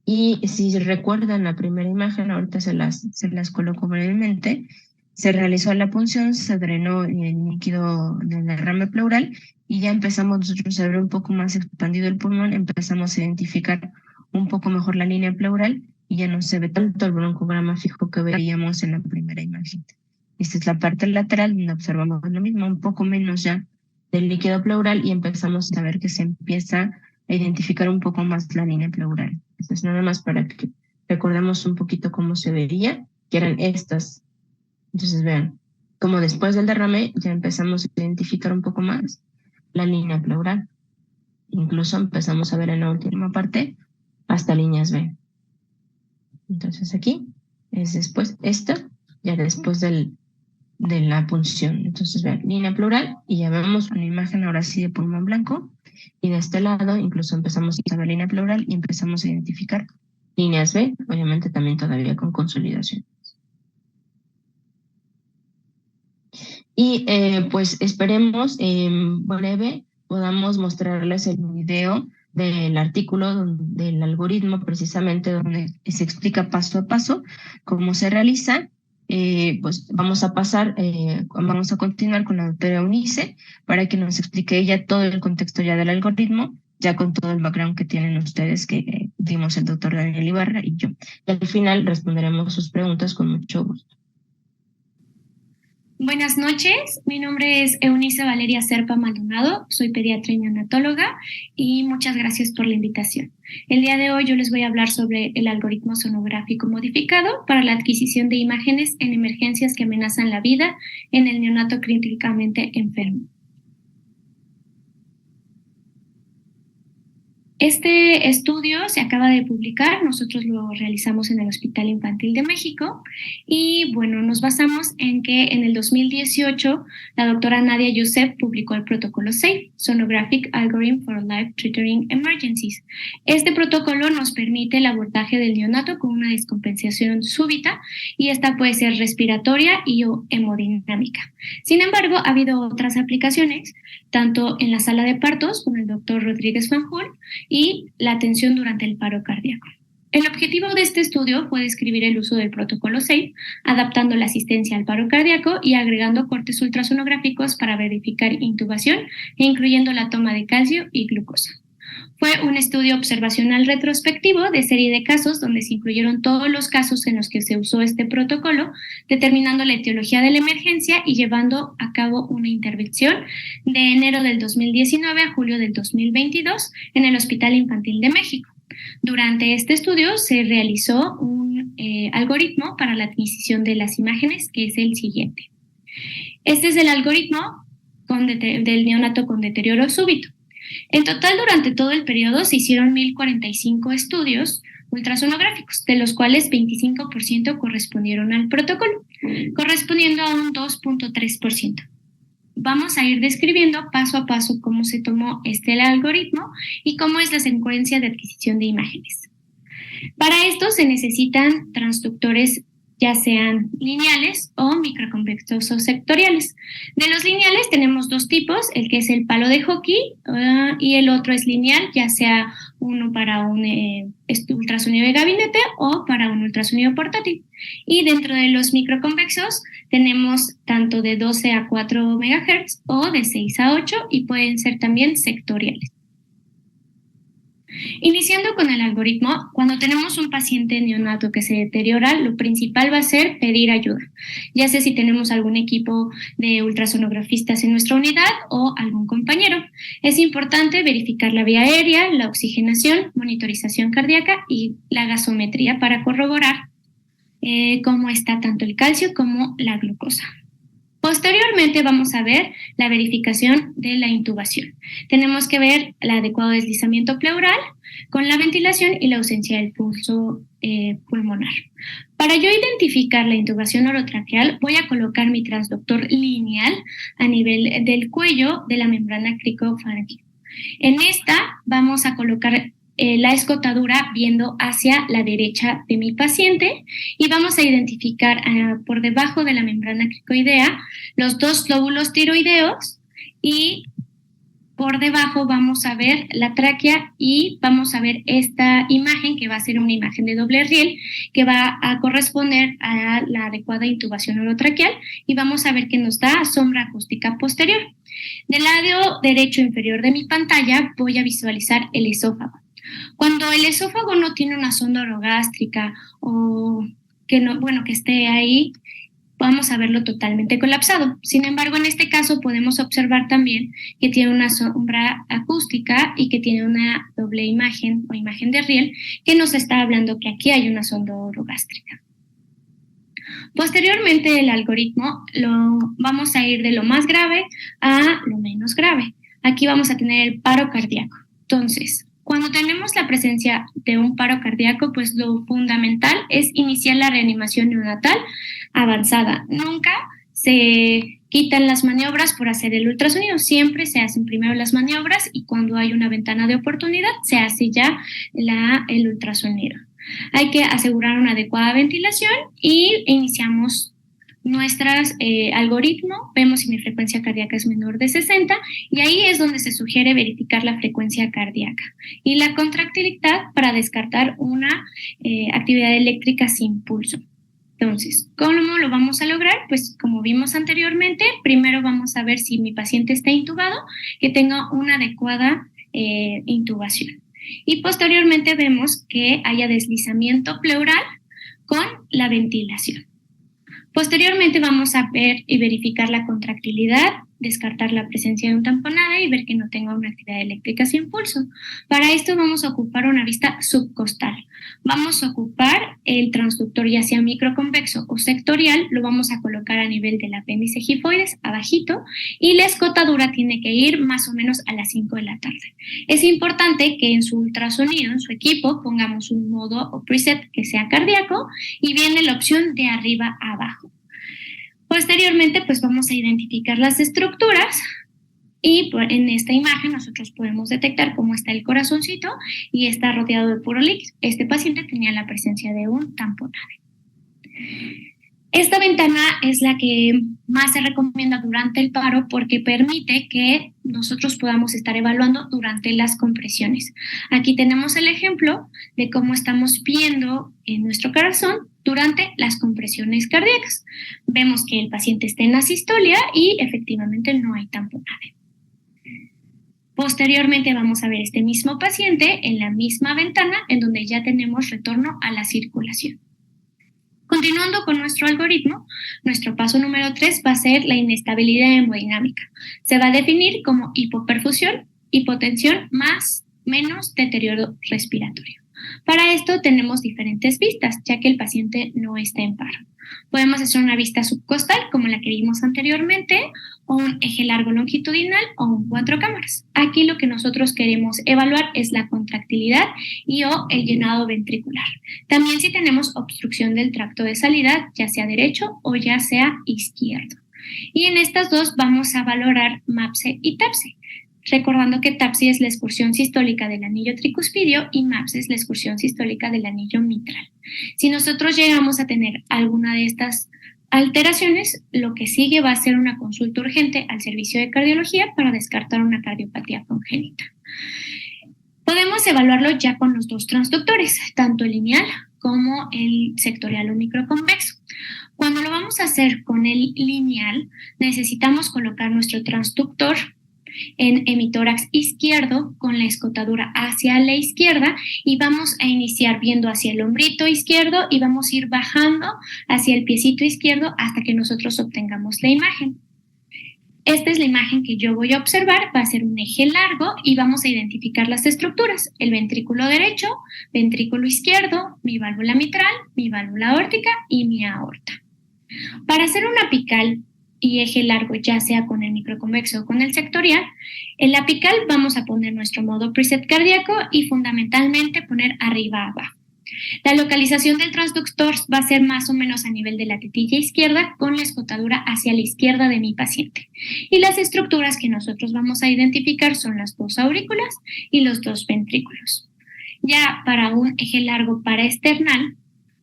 y si recuerdan la primera imagen, ahorita se las coloco brevemente, se realizó la punción, se drenó el líquido del derrame pleural y ya empezamos nosotros a ver un poco más expandido el pulmón, empezamos a identificar un poco mejor la línea pleural y ya no se ve tanto el broncograma fijo que veíamos en la primera imagen. Esta es la parte lateral donde observamos lo mismo, un poco menos ya del líquido pleural y empezamos a ver que se empieza a identificar un poco más la línea pleural. Entonces, nada más para que recordemos un poquito cómo se veía, que eran estas. Entonces, vean, como después del derrame ya empezamos a identificar un poco más la línea pleural. Incluso empezamos a ver en la última parte hasta líneas B. Entonces, aquí es después esto, ya después de la punción. Entonces, vean, línea pleural y ya vemos una imagen ahora sí de pulmón blanco. Y de este lado incluso empezamos a ver línea pleural y empezamos a identificar líneas B, obviamente también todavía con consolidación. Y pues esperemos en breve podamos mostrarles el video del artículo del algoritmo precisamente donde se explica paso a paso cómo se realiza. Pues vamos a continuar con la doctora Eunice para que nos explique ella todo el contexto ya del algoritmo, ya con todo el background que tienen ustedes que dimos el doctor Daniel Ibarra y yo. Y al final responderemos sus preguntas con mucho gusto. Buenas noches, mi nombre es Eunice Valeria Serpa Maldonado, soy pediatra y neonatóloga y muchas gracias por la invitación. El día de hoy yo les voy a hablar sobre el algoritmo sonográfico modificado para la adquisición de imágenes en emergencias que amenazan la vida en el neonato críticamente enfermo. Este estudio se acaba de publicar, nosotros lo realizamos en el Hospital Infantil de México y bueno, nos basamos en que en el 2018 la doctora Nadia Youssef publicó el protocolo SAFE, Sonographic Algorithm for Life-Threatening Emergencies. Este protocolo nos permite el abordaje del neonato con una descompensación súbita y esta puede ser respiratoria y o hemodinámica. Sin embargo, ha habido otras aplicaciones, tanto en la sala de partos con el doctor Rodríguez Fanjul y la atención durante el paro cardíaco. El objetivo de este estudio fue describir el uso del protocolo SAFE, adaptando la asistencia al paro cardíaco y agregando cortes ultrasonográficos para verificar intubación e incluyendo la toma de calcio y glucosa. Fue un estudio observacional retrospectivo de serie de casos donde se incluyeron todos los casos en los que se usó este protocolo, determinando la etiología de la emergencia y llevando a cabo una intervención de enero del 2019 a julio del 2022 en el Hospital Infantil de México. Durante este estudio se realizó un algoritmo para la adquisición de las imágenes, que es el siguiente. Este es el algoritmo del neonato con deterioro súbito. En total, durante todo el periodo se hicieron 1,045 estudios ultrasonográficos, de los cuales 25% correspondieron al protocolo, correspondiendo a un 2,3%. Vamos a ir describiendo paso a paso cómo se tomó el algoritmo y cómo es la secuencia de adquisición de imágenes. Para esto se necesitan transductores ya sean lineales o microconvexos o sectoriales. De los lineales tenemos dos tipos, el que es el palo de hockey y el otro es lineal, ya sea uno para un ultrasonido de gabinete o para un ultrasonido portátil. Y dentro de los microconvexos tenemos tanto de 12 a 4 MHz o de 6 a 8 y pueden ser también sectoriales. Iniciando con el algoritmo, cuando tenemos un paciente neonato que se deteriora, lo principal va a ser pedir ayuda, ya sea si tenemos algún equipo de ultrasonografistas en nuestra unidad o algún compañero. Es importante verificar la vía aérea, la oxigenación, monitorización cardíaca y la gasometría para corroborar cómo está tanto el calcio como la glucosa. Posteriormente vamos a ver la verificación de la intubación. Tenemos que ver el adecuado deslizamiento pleural con la ventilación y la ausencia del pulso pulmonar. Para yo identificar la intubación orotraqueal, voy a colocar mi transductor lineal a nivel del cuello de la membrana cricofaringea. En esta vamos a colocar la escotadura viendo hacia la derecha de mi paciente y vamos a identificar por debajo de la membrana cricoidea los dos lóbulos tiroideos y por debajo vamos a ver la tráquea y vamos a ver esta imagen que va a ser una imagen de doble riel que va a corresponder a la adecuada intubación orotraqueal y vamos a ver que nos da sombra acústica posterior. Del lado derecho inferior de mi pantalla voy a visualizar el esófago. Cuando el esófago no tiene una sonda orogástrica o que esté ahí, vamos a verlo totalmente colapsado. Sin embargo, en este caso podemos observar también que tiene una sombra acústica y que tiene una doble imagen o imagen de riel que nos está hablando que aquí hay una sonda orogástrica. Posteriormente, el algoritmo vamos a ir de lo más grave a lo menos grave. Aquí vamos a tener el paro cardíaco. Entonces, cuando tenemos la presencia de un paro cardíaco, pues lo fundamental es iniciar la reanimación neonatal avanzada. Nunca se quitan las maniobras por hacer el ultrasonido, siempre se hacen primero las maniobras y cuando hay una ventana de oportunidad se hace ya el ultrasonido. Hay que asegurar una adecuada ventilación y iniciamos nuestro algoritmo, vemos si mi frecuencia cardíaca es menor de 60 y ahí es donde se sugiere verificar la frecuencia cardíaca y la contractilidad para descartar una actividad eléctrica sin pulso. Entonces, ¿cómo lo vamos a lograr? Pues como vimos anteriormente, primero vamos a ver si mi paciente está intubado, que tenga una adecuada intubación. Y posteriormente vemos que haya deslizamiento pleural con la ventilación. Posteriormente vamos a ver y verificar la contractilidad, descartar la presencia de un tamponade y ver que no tenga una actividad eléctrica sin pulso. Para esto vamos a ocupar una vista subcostal. Vamos a ocupar el transductor ya sea microconvexo o sectorial, lo vamos a colocar a nivel del apéndice gifoides, abajito, y la escotadura tiene que ir más o menos a las 5 de la tarde. Es importante que en su ultrasonido, en su equipo, pongamos un modo o preset que sea cardíaco y viene la opción de arriba a abajo. Posteriormente, pues vamos a identificar las estructuras y en esta imagen nosotros podemos detectar cómo está el corazoncito y está rodeado de puro líquido. Este paciente tenía la presencia de un tamponade. Esta ventana es la que más se recomienda durante el paro porque permite que nosotros podamos estar evaluando durante las compresiones. Aquí tenemos el ejemplo de cómo estamos viendo en nuestro corazón durante las compresiones cardíacas. Vemos que el paciente está en asistolia y efectivamente no hay tamponade. Posteriormente vamos a ver este mismo paciente en la misma ventana en donde ya tenemos retorno a la circulación. Continuando con nuestro algoritmo, nuestro paso número 3 va a ser la inestabilidad hemodinámica. Se va a definir como hipoperfusión, hipotensión menos deterioro respiratorio. Para esto tenemos diferentes vistas, ya que el paciente no está en paro. Podemos hacer una vista subcostal, como la que vimos anteriormente, o un eje largo longitudinal o un 4 cámaras. Aquí lo que nosotros queremos evaluar es la contractilidad y o el llenado ventricular. También si tenemos obstrucción del tracto de salida, ya sea derecho o ya sea izquierdo. Y en estas dos vamos a valorar MAPSE y TAPSE, recordando que TAPSE es la excursión sistólica del anillo tricuspidio y MAPSE es la excursión sistólica del anillo mitral. Si nosotros llegamos a tener alguna de estas alteraciones, lo que sigue va a ser una consulta urgente al servicio de cardiología para descartar una cardiopatía congénita. Podemos evaluarlo ya con los dos transductores, tanto el lineal como el sectorial o microconvexo. Cuando lo vamos a hacer con el lineal, necesitamos colocar nuestro transductor en hemitórax izquierdo con la escotadura hacia la izquierda y vamos a iniciar viendo hacia el hombrito izquierdo y vamos a ir bajando hacia el piecito izquierdo hasta que nosotros obtengamos la imagen. Esta es la imagen que yo voy a observar, va a ser un eje largo y vamos a identificar las estructuras, el ventrículo derecho, ventrículo izquierdo, mi válvula mitral, mi válvula aórtica y mi aorta. Para hacer una apical y eje largo, ya sea con el microconvexo o con el sectorial, en la apical vamos a poner nuestro modo preset cardíaco y fundamentalmente poner arriba abajo. La localización del transductor va a ser más o menos a nivel de la tetilla izquierda con la escotadura hacia la izquierda de mi paciente. Y las estructuras que nosotros vamos a identificar son las dos aurículas y los dos ventrículos. Ya para un eje largo paraesternal,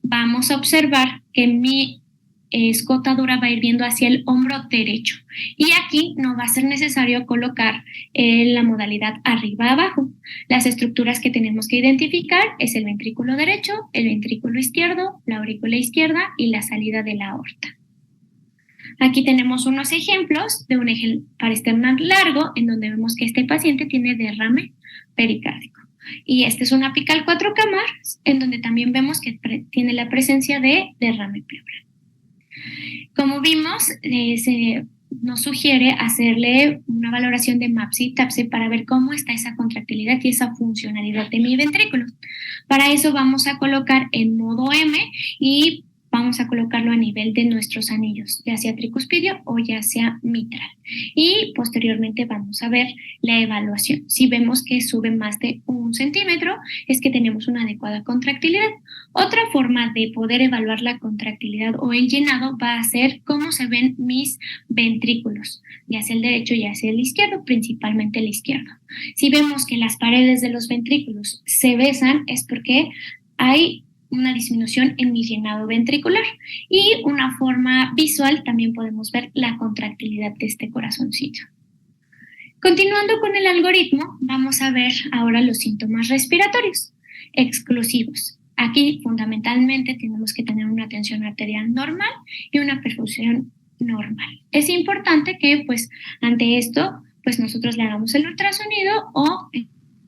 vamos a observar que mi escotadura va a ir viendo hacia el hombro derecho y aquí no va a ser necesario colocar la modalidad arriba-abajo. Las estructuras que tenemos que identificar es el ventrículo derecho, el ventrículo izquierdo, la aurícula izquierda y la salida de la aorta. Aquí tenemos unos ejemplos de un eje paraesternal largo en donde vemos que este paciente tiene derrame pericárdico. Y este es un apical 4 cámaras en donde también vemos que tiene la presencia de derrame pleural. Como vimos, nos sugiere hacerle una valoración de MAPSE y TAPSE para ver cómo está esa contractilidad y esa funcionalidad de mi ventrículo. Para eso vamos a colocar en modo M y vamos a colocarlo a nivel de nuestros anillos, ya sea tricuspidio o ya sea mitral. Y posteriormente vamos a ver la evaluación. Si vemos que sube más de 1 centímetro, es que tenemos una adecuada contractilidad. Otra forma de poder evaluar la contractilidad o el llenado va a ser cómo se ven mis ventrículos, ya sea el derecho, ya sea el izquierdo, principalmente el izquierdo. Si vemos que las paredes de los ventrículos se besan, es porque hay una disminución en mi llenado ventricular. Y una forma visual también podemos ver la contractilidad de este corazoncito. Continuando con el algoritmo, vamos a ver ahora los síntomas respiratorios exclusivos. Aquí fundamentalmente tenemos que tener una tensión arterial normal y una perfusión normal. Es importante que pues ante esto pues nosotros le hagamos el ultrasonido o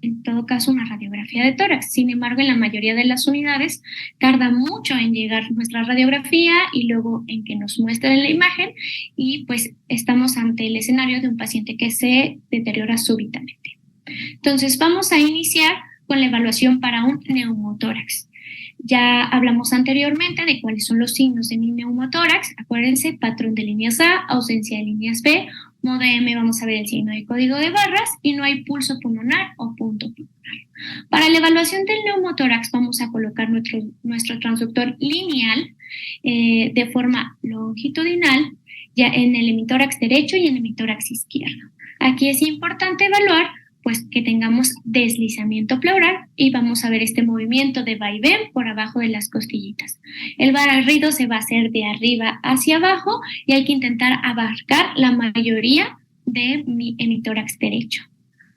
en todo caso una radiografía de tórax. Sin embargo, en la mayoría de las unidades tarda mucho en llegar nuestra radiografía y luego en que nos muestren la imagen y pues estamos ante el escenario de un paciente que se deteriora súbitamente. Entonces vamos a iniciar con la evaluación para un neumotórax. Ya hablamos anteriormente de cuáles son los signos de mi neumotórax. Acuérdense, patrón de líneas A, ausencia de líneas B, modo M vamos a ver el signo de código de barras y no hay pulso pulmonar o punto pulmonar. Para la evaluación del neumotórax vamos a colocar nuestro transductor lineal de forma longitudinal ya en el hemitórax derecho y en el hemitórax izquierdo. Aquí es importante evaluar pues que tengamos deslizamiento pleural y vamos a ver este movimiento de vaivén por abajo de las costillitas. El barrido se va a hacer de arriba hacia abajo y hay que intentar abarcar la mayoría de mi hemitórax derecho.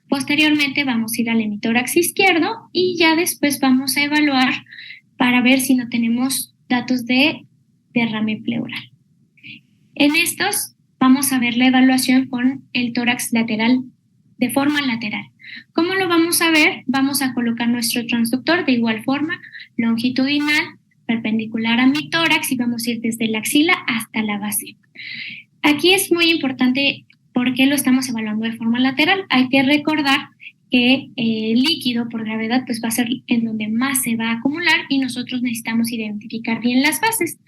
Posteriormente vamos a ir al hemitórax izquierdo y ya después vamos a evaluar para ver si no tenemos datos de derrame pleural. En estos vamos a ver la evaluación con el tórax lateral de forma lateral. ¿Cómo lo vamos a ver? Vamos a colocar nuestro transductor de igual forma, longitudinal, perpendicular a mi tórax y vamos a ir desde la axila hasta la base. Aquí es muy importante por qué lo estamos evaluando de forma lateral. Hay que recordar que el líquido por gravedad pues va a ser en donde más se va a acumular y nosotros necesitamos identificar bien las bases.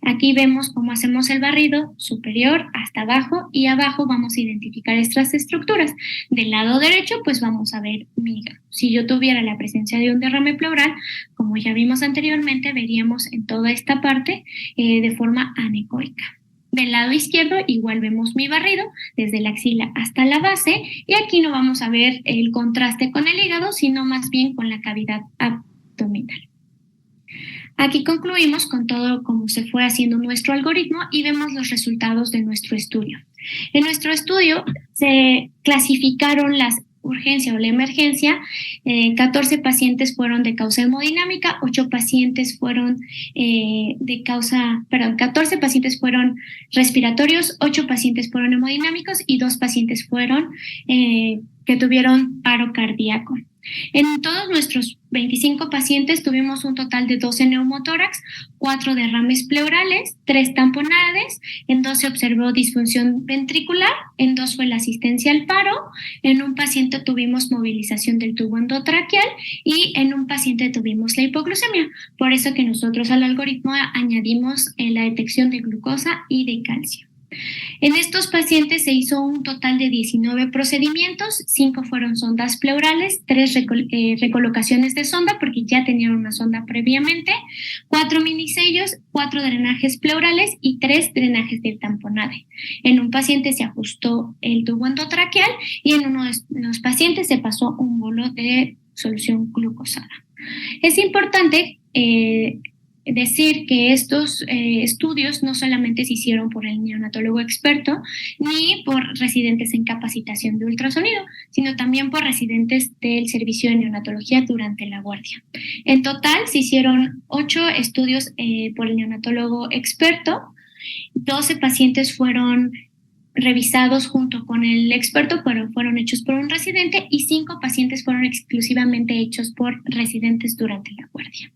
Aquí vemos cómo hacemos el barrido superior hasta abajo y abajo vamos a identificar estas estructuras. Del lado derecho pues vamos a ver miga. Si yo tuviera la presencia de un derrame pleural, como ya vimos anteriormente, veríamos en toda esta parte de forma anecoica. Del lado izquierdo igual vemos mi barrido desde la axila hasta la base y aquí no vamos a ver el contraste con el hígado, sino más bien con la cavidad abdominal. Aquí concluimos con todo cómo se fue haciendo nuestro algoritmo y vemos los resultados de nuestro estudio. En nuestro estudio se clasificaron las urgencia o la emergencia, 14 pacientes fueron de causa hemodinámica, 8 pacientes fueron 14 pacientes fueron respiratorios, 8 pacientes fueron hemodinámicos y 2 pacientes fueron que tuvieron paro cardíaco. En todos nuestros 25 pacientes tuvimos un total de 12 neumotórax, 4 derrames pleurales, 3 tamponades, en 2 se observó disfunción ventricular, en 2 fue la asistencia al paro, en un paciente tuvimos movilización del tubo endotraqueal y en un paciente tuvimos la hipoglucemia. Por eso que nosotros al algoritmo añadimos la detección de glucosa y de calcio. En estos pacientes se hizo un total de 19 procedimientos, 5 fueron sondas pleurales, 3 recolocaciones de sonda porque ya tenían una sonda previamente, 4 minisellos, 4 drenajes pleurales y 3 drenajes del tamponade. En un paciente se ajustó el tubo endotraqueal y en uno de los pacientes se pasó un bolo de solución glucosada. Es importante decir que estos estudios no solamente se hicieron por el neonatólogo experto ni por residentes en capacitación de ultrasonido, sino también por residentes del servicio de neonatología durante la guardia. En total se hicieron 8 estudios por el neonatólogo experto, 12 pacientes fueron revisados junto con el experto, pero fueron hechos por un residente y 5 pacientes fueron exclusivamente hechos por residentes durante la guardia.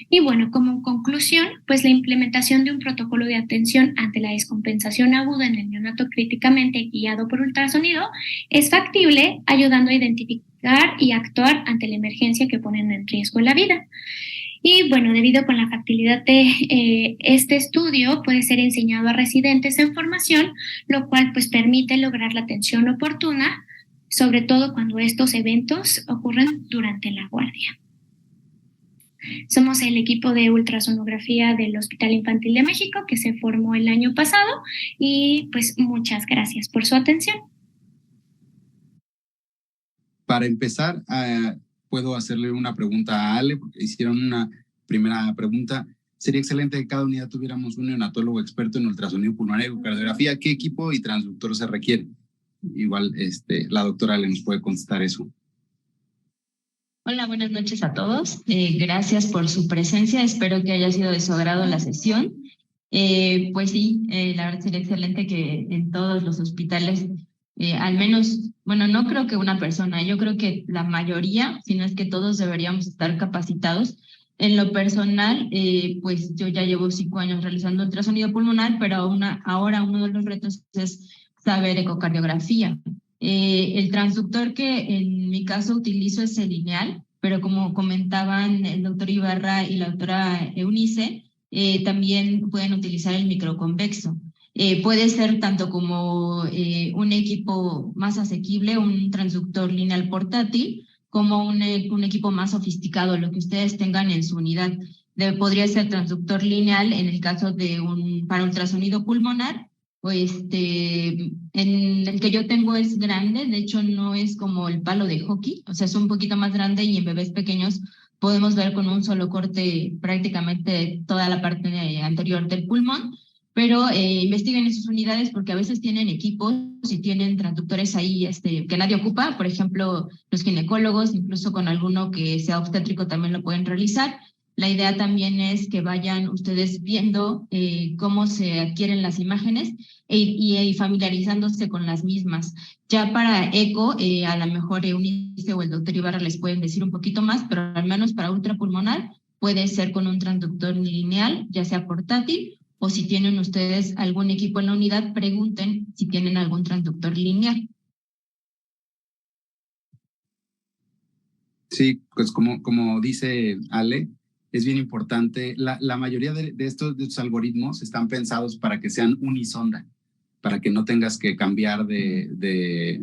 Y bueno, como conclusión, pues la implementación de un protocolo de atención ante la descompensación aguda en el neonato críticamente guiado por ultrasonido es factible, ayudando a identificar y actuar ante la emergencia que ponen en riesgo la vida. Y bueno, debido con la factibilidad de este estudio, puede ser enseñado a residentes en formación, lo cual pues permite lograr la atención oportuna, sobre todo cuando estos eventos ocurren durante la guardia. Somos el equipo de ultrasonografía del Hospital Infantil de México que se formó el año pasado y pues muchas gracias por su atención. Para empezar, puedo hacerle una pregunta a Ale, porque hicieron una primera pregunta. Sería excelente que cada unidad tuviéramos un neonatólogo experto en ultrasonido pulmonar y ecocardiografía. ¿Qué equipo y transductor se requiere? Igual la doctora Ale nos puede contestar eso. Hola, buenas noches a todos. Gracias por su presencia. Espero que haya sido de su agrado la sesión. Pues sí, la verdad sería excelente que en todos los hospitales, al menos, bueno, no creo que una persona, yo creo que la mayoría, si no es que todos deberíamos estar capacitados. En lo personal, pues yo ya llevo 5 años realizando ultrasonido pulmonar, pero ahora uno de los retos es saber ecocardiografía. El transductor que en mi caso utilizo es el lineal, pero como comentaban el doctor Ibarra y la doctora Eunice, también pueden utilizar el microconvexo. Puede ser tanto como un equipo más asequible, un transductor lineal portátil, como un equipo más sofisticado, lo que ustedes tengan en su unidad. Podría ser transductor lineal en el caso de para ultrasonido pulmonar, o en el que yo tengo es grande, de hecho no es como el palo de hockey, o sea es un poquito más grande y en bebés pequeños podemos ver con un solo corte prácticamente toda la parte anterior del pulmón, pero investiguen en sus unidades porque a veces tienen equipos y tienen transductores ahí que nadie ocupa, por ejemplo los ginecólogos, incluso con alguno que sea obstétrico también lo pueden realizar. La idea también es que vayan ustedes viendo cómo se adquieren las imágenes y familiarizándose con las mismas. Ya para eco, a lo mejor Eunice o el doctor Ibarra les pueden decir un poquito más, pero al menos para ultrapulmonar puede ser con un transductor lineal, ya sea portátil, o si tienen ustedes algún equipo en la unidad, pregunten si tienen algún transductor lineal. Sí, pues como dice Ale, es bien importante. La mayoría de estos algoritmos están pensados para que sean unisonda, para que no tengas que cambiar de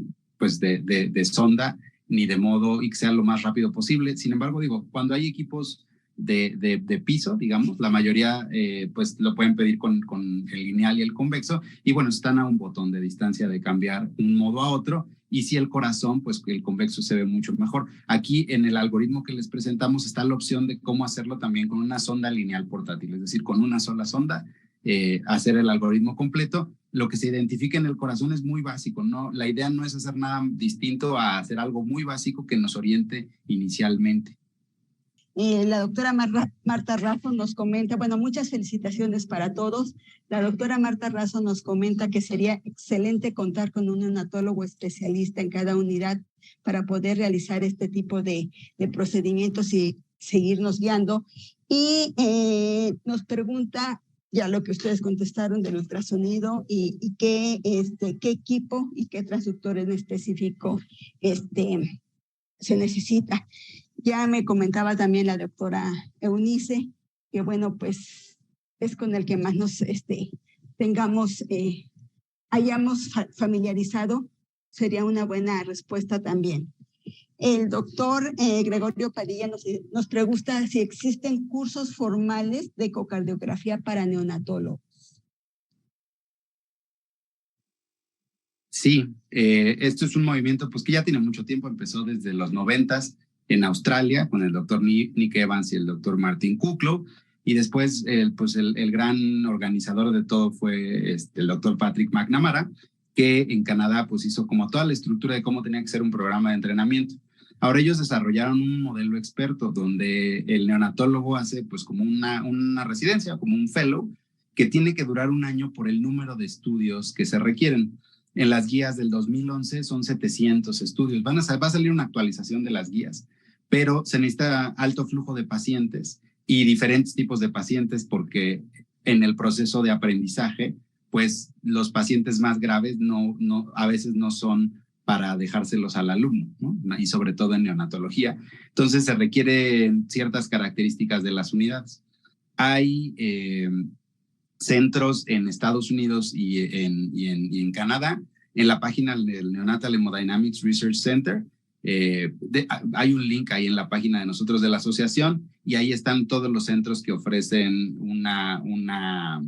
sonda ni de modo y que sea lo más rápido posible. Sin embargo, digo, cuando hay equipos de piso, digamos, la mayoría pues lo pueden pedir con el lineal y el convexo, y bueno, están a un botón de distancia de cambiar un modo a otro, y si el corazón, pues el convexo se ve mucho mejor. Aquí en el algoritmo que les presentamos está la opción de cómo hacerlo también con una sonda lineal portátil, es decir, con una sola sonda, hacer el algoritmo completo. Lo que se identifica en el corazón es muy básico, ¿no? La idea no es hacer nada distinto a hacer algo muy básico que nos oriente inicialmente. La doctora Marta Razo nos comenta, bueno, muchas felicitaciones para todos. La doctora Marta Razo nos comenta que sería excelente contar con un neonatólogo especialista en cada unidad para poder realizar este tipo de procedimientos y seguirnos guiando. Y nos pregunta ya lo que ustedes contestaron del ultrasonido y qué equipo y qué transductor en específico se necesita. Ya me comentaba también la doctora Eunice, que bueno, pues es con el que más nos hayamos familiarizado, sería una buena respuesta también. El doctor Gregorio Padilla nos pregunta si existen cursos formales de ecocardiografía para neonatólogos. Sí, esto es un movimiento pues que ya tiene mucho tiempo, empezó desde los 90s en Australia con el doctor Nick Evans y el doctor Martin Kuklow, y después el gran organizador de todo fue el doctor Patrick McNamara, que en Canadá pues hizo como toda la estructura de cómo tenía que ser un programa de entrenamiento. Ahora ellos desarrollaron un modelo experto donde el neonatólogo hace pues como una residencia, como un fellow, que tiene que durar un año por el número de estudios que se requieren. En las guías del 2011 son 700 estudios. Va a salir una actualización de las guías, pero se necesita alto flujo de pacientes y diferentes tipos de pacientes, porque en el proceso de aprendizaje, pues los pacientes más graves a veces no son para dejárselos al alumno, ¿no? Y sobre todo en neonatología. Entonces se requieren ciertas características de las unidades. Hay centros en Estados Unidos y en Canadá. En la página del Neonatal Hemodynamics Research Center hay un link ahí en la página de nosotros de la asociación, y ahí están todos los centros que ofrecen una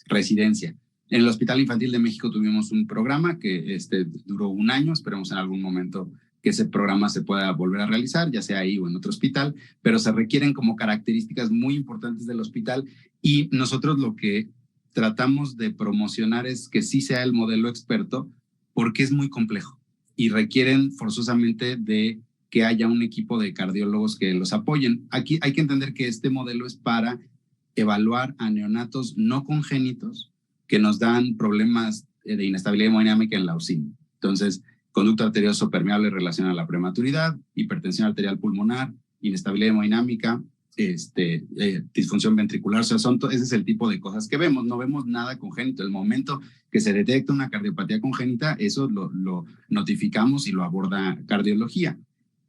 residencia. En el Hospital Infantil de México tuvimos un programa que duró un año. Esperemos en algún momento que ese programa se pueda volver a realizar, ya sea ahí o en otro hospital, pero se requieren como características muy importantes del hospital, y nosotros lo que tratamos de promocionar es que sí sea el modelo experto, porque es muy complejo y requieren forzosamente de que haya un equipo de cardiólogos que los apoyen. Aquí hay que entender que este modelo es para evaluar a neonatos no congénitos que nos dan problemas de inestabilidad hemodinámica en la UCI. Entonces, conducto arterioso permeable en relación a la prematuridad, hipertensión arterial pulmonar, inestabilidad hemodinámica, disfunción ventricular. O sea, ese es el tipo de cosas que vemos. No vemos nada congénito. El momento que se detecta una cardiopatía congénita, eso lo notificamos y lo aborda cardiología.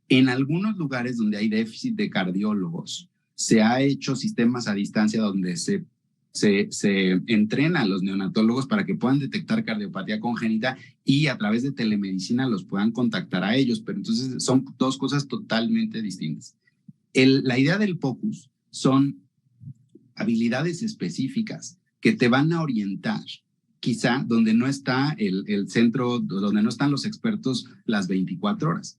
En algunos lugares donde hay déficit de cardiólogos, se ha hecho sistemas a distancia donde se entrena a los neonatólogos para que puedan detectar cardiopatía congénita y a través de telemedicina los puedan contactar a ellos. Pero entonces son dos cosas totalmente distintas. La idea del POCUS son habilidades específicas que te van a orientar quizá donde no está el centro, donde no están los expertos las 24 horas.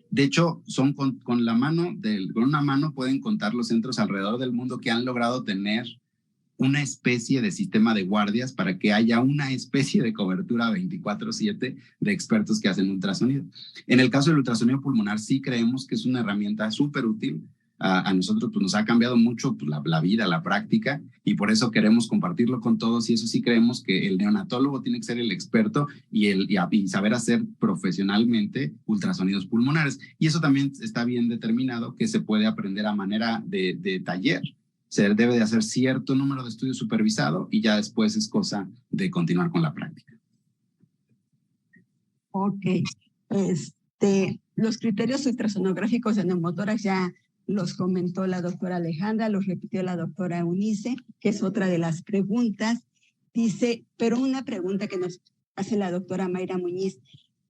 De hecho, son con una mano pueden contar los centros alrededor del mundo que han logrado tener una especie de sistema de guardias para que haya una especie de cobertura 24/7 de expertos que hacen ultrasonido. En el caso del ultrasonido pulmonar, sí creemos que es una herramienta súper útil. A nosotros pues, nos ha cambiado mucho pues, la vida, la práctica, y por eso queremos compartirlo con todos, y eso sí creemos que el neonatólogo tiene que ser el experto y saber hacer profesionalmente ultrasonidos pulmonares. Y eso también está bien determinado, que se puede aprender a manera de taller. Se debe de hacer cierto número de estudios supervisado y ya después es cosa de continuar con la práctica. Ok. Los criterios ultrasonográficos de neumotórax ya los comentó la doctora Alejandra, los repitió la doctora Eunice, que es otra de las preguntas. Dice, pero una pregunta que nos hace la doctora Mayra Muñiz,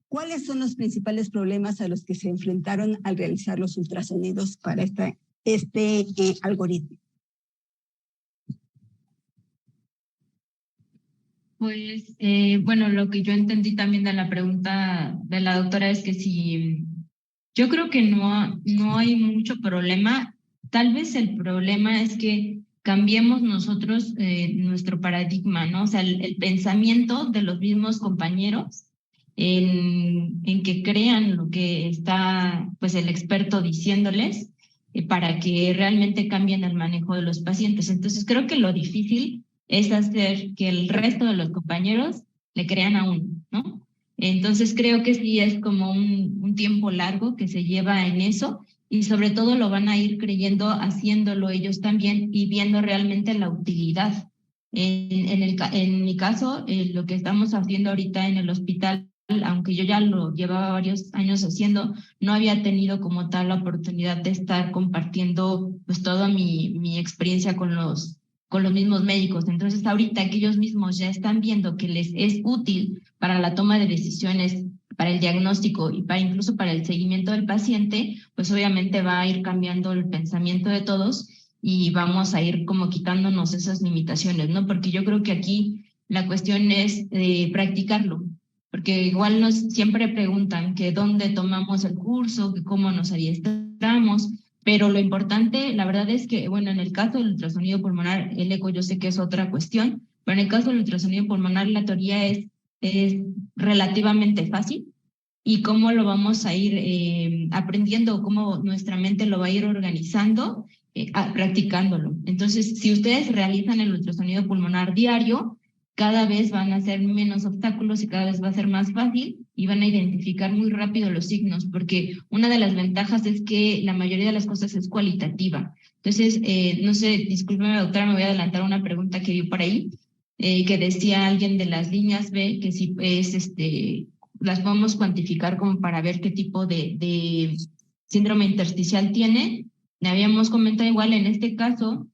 ¿cuáles son los principales problemas a los que se enfrentaron al realizar los ultrasonidos para este algoritmo? Pues, bueno, lo que yo entendí también de la pregunta de la doctora es que si yo creo que no hay mucho problema. Tal vez el problema es que cambiemos nosotros nuestro paradigma, ¿no? O sea, el pensamiento de los mismos compañeros en que crean lo que está pues el experto diciéndoles para que realmente cambien el manejo de los pacientes. Entonces creo que lo difícil es hacer que el resto de los compañeros le crean a uno, ¿no? Entonces creo que sí es como un tiempo largo que se lleva en eso y sobre todo lo van a ir creyendo haciéndolo ellos también y viendo realmente la utilidad. En mi caso, lo que estamos haciendo ahorita en el hospital, aunque yo ya lo llevaba varios años haciendo, no había tenido como tal la oportunidad de estar compartiendo pues toda mi experiencia con los mismos médicos. Entonces ahorita que ellos mismos ya están viendo que les es útil para la toma de decisiones, para el diagnóstico y incluso para el seguimiento del paciente, pues obviamente va a ir cambiando el pensamiento de todos y vamos a ir como quitándonos esas limitaciones, ¿no? Porque yo creo que aquí la cuestión es practicarlo, porque igual nos siempre preguntan que dónde tomamos el curso, que cómo nos adiestramos, pero lo importante, la verdad es que, bueno, en el caso del ultrasonido pulmonar, el eco yo sé que es otra cuestión, pero en el caso del ultrasonido pulmonar la teoría es relativamente fácil y cómo lo vamos a ir aprendiendo, cómo nuestra mente lo va a ir organizando, practicándolo. Entonces, si ustedes realizan el ultrasonido pulmonar diario, cada vez van a ser menos obstáculos y cada vez va a ser más fácil y van a identificar muy rápido los signos, porque una de las ventajas es que la mayoría de las cosas es cualitativa. Entonces, no sé, discúlpeme, doctora, me voy a adelantar una pregunta que vi por ahí, que decía alguien de las líneas B, que si es las podemos cuantificar como para ver qué tipo de síndrome intersticial tiene. Le habíamos comentado igual en este caso,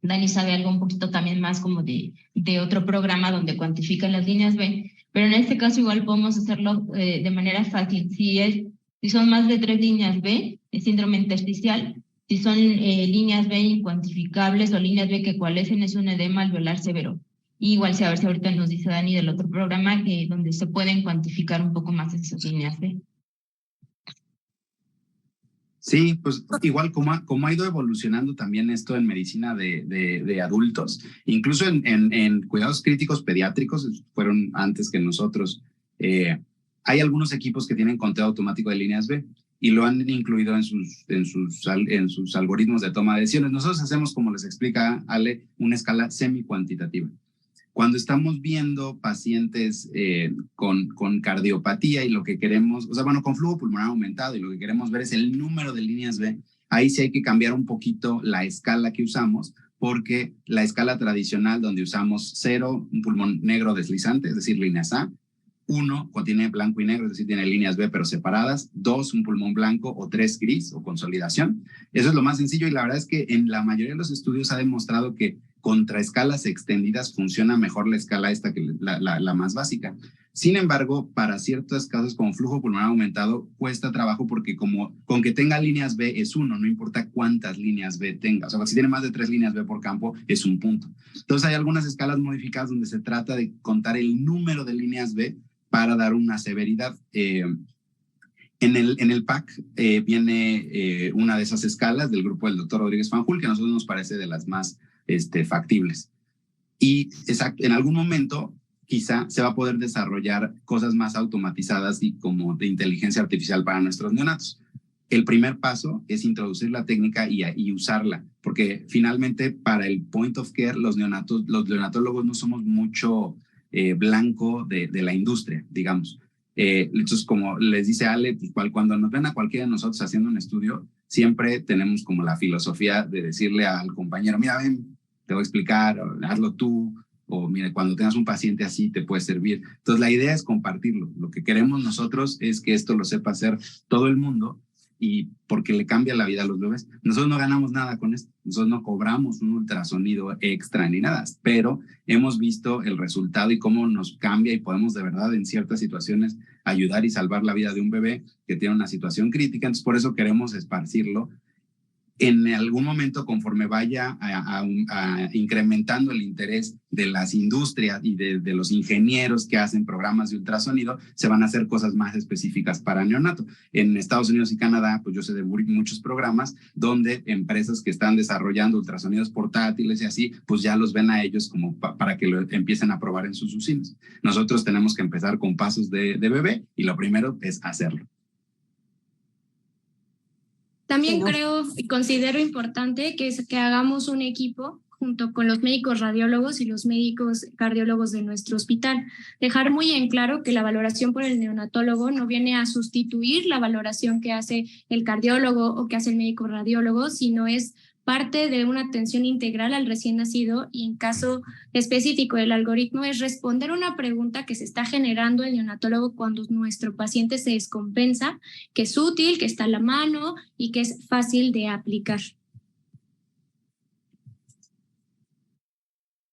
Dani sabe algo un poquito también más como de otro programa donde cuantifican las líneas B, pero en este caso igual podemos hacerlo de manera fácil. Si son más de 3 líneas B, es síndrome intersticial. Si son líneas B incuantificables o líneas B que cualecen, es un edema alveolar severo. Y igual, a ver si ahorita nos dice Dani del otro programa donde se pueden cuantificar un poco más esas líneas B. Sí, pues igual como ha ido evolucionando también esto en medicina de adultos, incluso en cuidados críticos pediátricos, fueron antes que nosotros, hay algunos equipos que tienen conteo automático de líneas B y lo han incluido en sus algoritmos de toma de decisiones. Nosotros hacemos, como les explica Ale, una escala semi-cuantitativa. Cuando estamos viendo pacientes con cardiopatía y lo que queremos, o sea, bueno, con flujo pulmonar aumentado y lo que queremos ver es el número de líneas B, ahí sí hay que cambiar un poquito la escala que usamos, porque la escala tradicional donde usamos 0, un pulmón negro deslizante, es decir, líneas A, 1, contiene blanco y negro, es decir, tiene líneas B pero separadas, 2, un pulmón blanco o 3, gris o consolidación. Eso es lo más sencillo y la verdad es que en la mayoría de los estudios ha demostrado que contra escalas extendidas funciona mejor la escala esta que la más básica. Sin embargo, para ciertos casos con flujo pulmonar aumentado cuesta trabajo porque como con que tenga líneas B es 1, no importa cuántas líneas B tenga. O sea, si tiene más de 3 líneas B por campo es un punto. Entonces hay algunas escalas modificadas donde se trata de contar el número de líneas B para dar una severidad. En el PAC viene una de esas escalas del grupo del doctor Rodríguez Fanjul, que a nosotros nos parece de las más factibles. Y en algún momento quizá se va a poder desarrollar cosas más automatizadas y como de inteligencia artificial para nuestros neonatos. El primer paso es introducir la técnica y usarla, porque finalmente para el point of care los neonatólogos no somos mucho blanco de la industria, digamos. Entonces, como les dice Ale, pues, cuando nos ven a cualquiera de nosotros haciendo un estudio, siempre tenemos como la filosofía de decirle al compañero, mira, ven, te voy a explicar, hazlo tú, o mire, cuando tengas un paciente así te puede servir. Entonces la idea es compartirlo. Lo que queremos nosotros es que esto lo sepa hacer todo el mundo, y porque le cambia la vida a los bebés. Nosotros no ganamos nada con esto, nosotros no cobramos un ultrasonido extra ni nada, pero hemos visto el resultado y cómo nos cambia, y podemos de verdad en ciertas situaciones ayudar y salvar la vida de un bebé que tiene una situación crítica. Entonces por eso queremos esparcirlo. En algún momento, conforme vaya incrementando el interés de las industrias y de los ingenieros que hacen programas de ultrasonido, se van a hacer cosas más específicas para neonato. En Estados Unidos y Canadá, pues yo sé de muchos programas donde empresas que están desarrollando ultrasonidos portátiles y así, pues ya los ven a ellos como para que lo empiecen a probar en sus usinas. Nosotros tenemos que empezar con pasos de bebé, y lo primero es hacerlo. También creo y considero importante que hagamos un equipo junto con los médicos radiólogos y los médicos cardiólogos de nuestro hospital. Dejar muy en claro que la valoración por el neonatólogo no viene a sustituir la valoración que hace el cardiólogo o que hace el médico radiólogo, sino es parte de una atención integral al recién nacido, y en caso específico del algoritmo es responder una pregunta que se está generando el neonatólogo cuando nuestro paciente se descompensa, que es útil, que está a la mano y que es fácil de aplicar.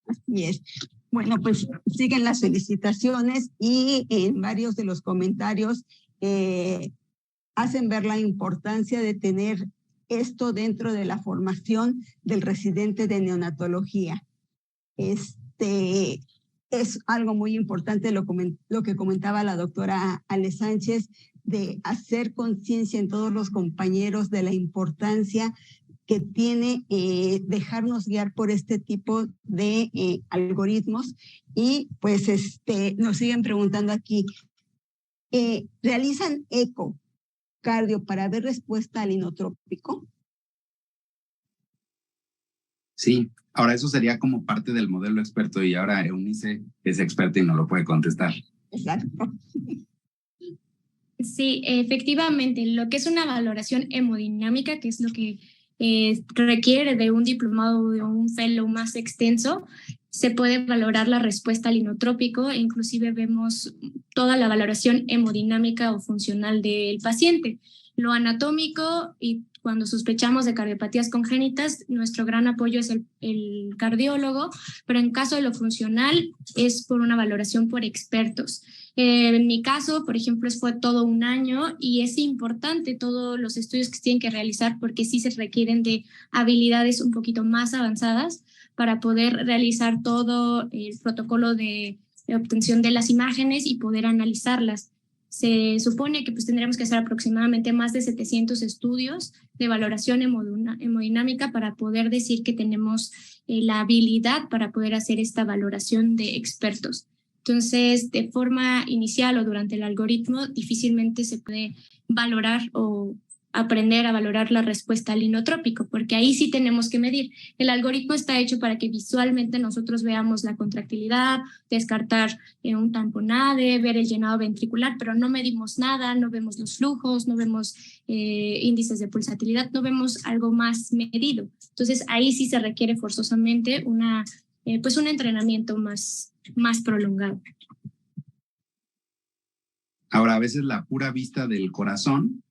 Así es. Bueno, pues siguen las felicitaciones, y en varios de los comentarios hacen ver la importancia de tener esto dentro de la formación del residente de neonatología. Es algo muy importante lo que comentaba la doctora Ale Sánchez, de hacer conciencia en todos los compañeros de la importancia que tiene dejarnos guiar por este tipo de algoritmos. Y pues nos siguen preguntando aquí, ¿realizan ecocardio para ver respuesta al inotrópico? Sí, ahora eso sería como parte del modelo experto, y ahora Eunice es experta y no lo puede contestar. Exacto. Sí, efectivamente, lo que es una valoración hemodinámica, que es lo que requiere de un diplomado o de un fellow más extenso, se puede valorar la respuesta al inotrópico, e inclusive vemos toda la valoración hemodinámica o funcional del paciente. Lo anatómico, y cuando sospechamos de cardiopatías congénitas, nuestro gran apoyo es el cardiólogo, pero en caso de lo funcional es por una valoración por expertos. En mi caso, por ejemplo, fue todo un año, y es importante todos los estudios que se tienen que realizar porque sí se requieren de habilidades un poquito más avanzadas para poder realizar todo el protocolo de obtención de las imágenes y poder analizarlas. Se supone que pues tendríamos que hacer aproximadamente más de 700 estudios de valoración hemodinámica para poder decir que tenemos la habilidad para poder hacer esta valoración de expertos. Entonces, de forma inicial o durante el algoritmo, difícilmente se puede valorar o aprender a valorar la respuesta al inotrópico, porque ahí sí tenemos que medir. El algoritmo está hecho para que visualmente nosotros veamos la contractilidad, descartar un tamponade, ver el llenado ventricular, pero no medimos nada, no vemos los flujos, no vemos índices de pulsatilidad, no vemos algo más medido. Entonces ahí sí se requiere forzosamente pues un entrenamiento más prolongado. Ahora, a veces la pura vista del corazón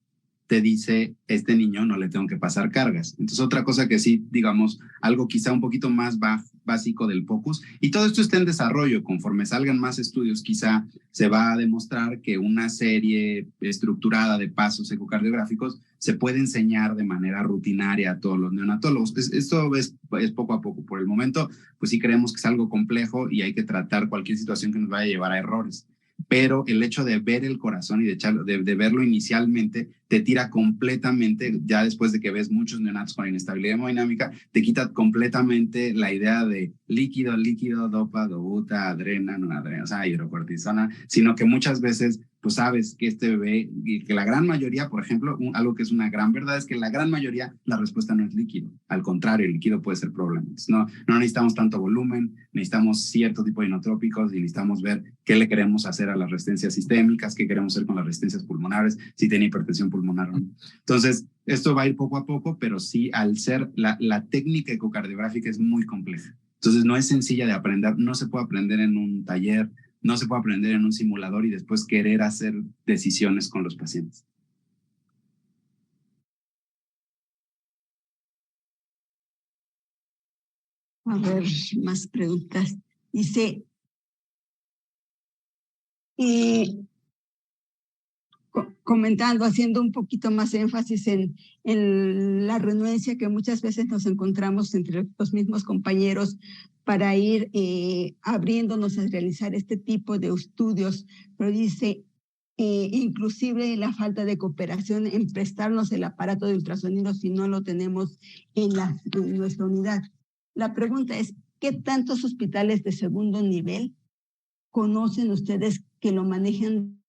te dice, este niño no le tengo que pasar cargas. Entonces, otra cosa que sí, digamos, algo quizá un poquito más básico del POCUS, y todo esto está en desarrollo. Conforme salgan más estudios, quizá se va a demostrar que una serie estructurada de pasos ecocardiográficos se puede enseñar de manera rutinaria a todos los neonatólogos. Esto es poco a poco. Por el momento, pues sí creemos que es algo complejo y hay que tratar cualquier situación que nos vaya a llevar a errores. Pero el hecho de ver el corazón y de verlo inicialmente te tira completamente, ya después de que ves muchos neonatos con inestabilidad hemodinámica, te quita completamente la idea de líquido, dopa, dobuta, adrena, noradrena, o sea, hidrocortisona, sino que muchas veces pues sabes que este bebé, y que la gran mayoría, por ejemplo, algo que es una gran verdad es que la gran mayoría la respuesta no es líquido. Al contrario, el líquido puede ser problema. No necesitamos tanto volumen, necesitamos cierto tipo de inotrópicos y necesitamos ver qué le queremos hacer a las resistencias sistémicas, qué queremos hacer con las resistencias pulmonares, si tiene hipertensión pulmonar o no. Entonces, esto va a ir poco a poco, pero sí, al ser la técnica ecocardiográfica es muy compleja. Entonces no es sencilla de aprender, no se puede aprender en un taller, no se puede aprender en un simulador y después querer hacer decisiones con los pacientes. A ver, más preguntas. Dice, comentando, haciendo un poquito más énfasis en la renuencia que muchas veces nos encontramos entre los mismos compañeros para ir abriéndonos a realizar este tipo de estudios, pero dice, inclusive la falta de cooperación en prestarnos el aparato de ultrasonido si no lo tenemos en nuestra unidad. La pregunta es, ¿qué tantos hospitales de segundo nivel conocen ustedes que lo manejan?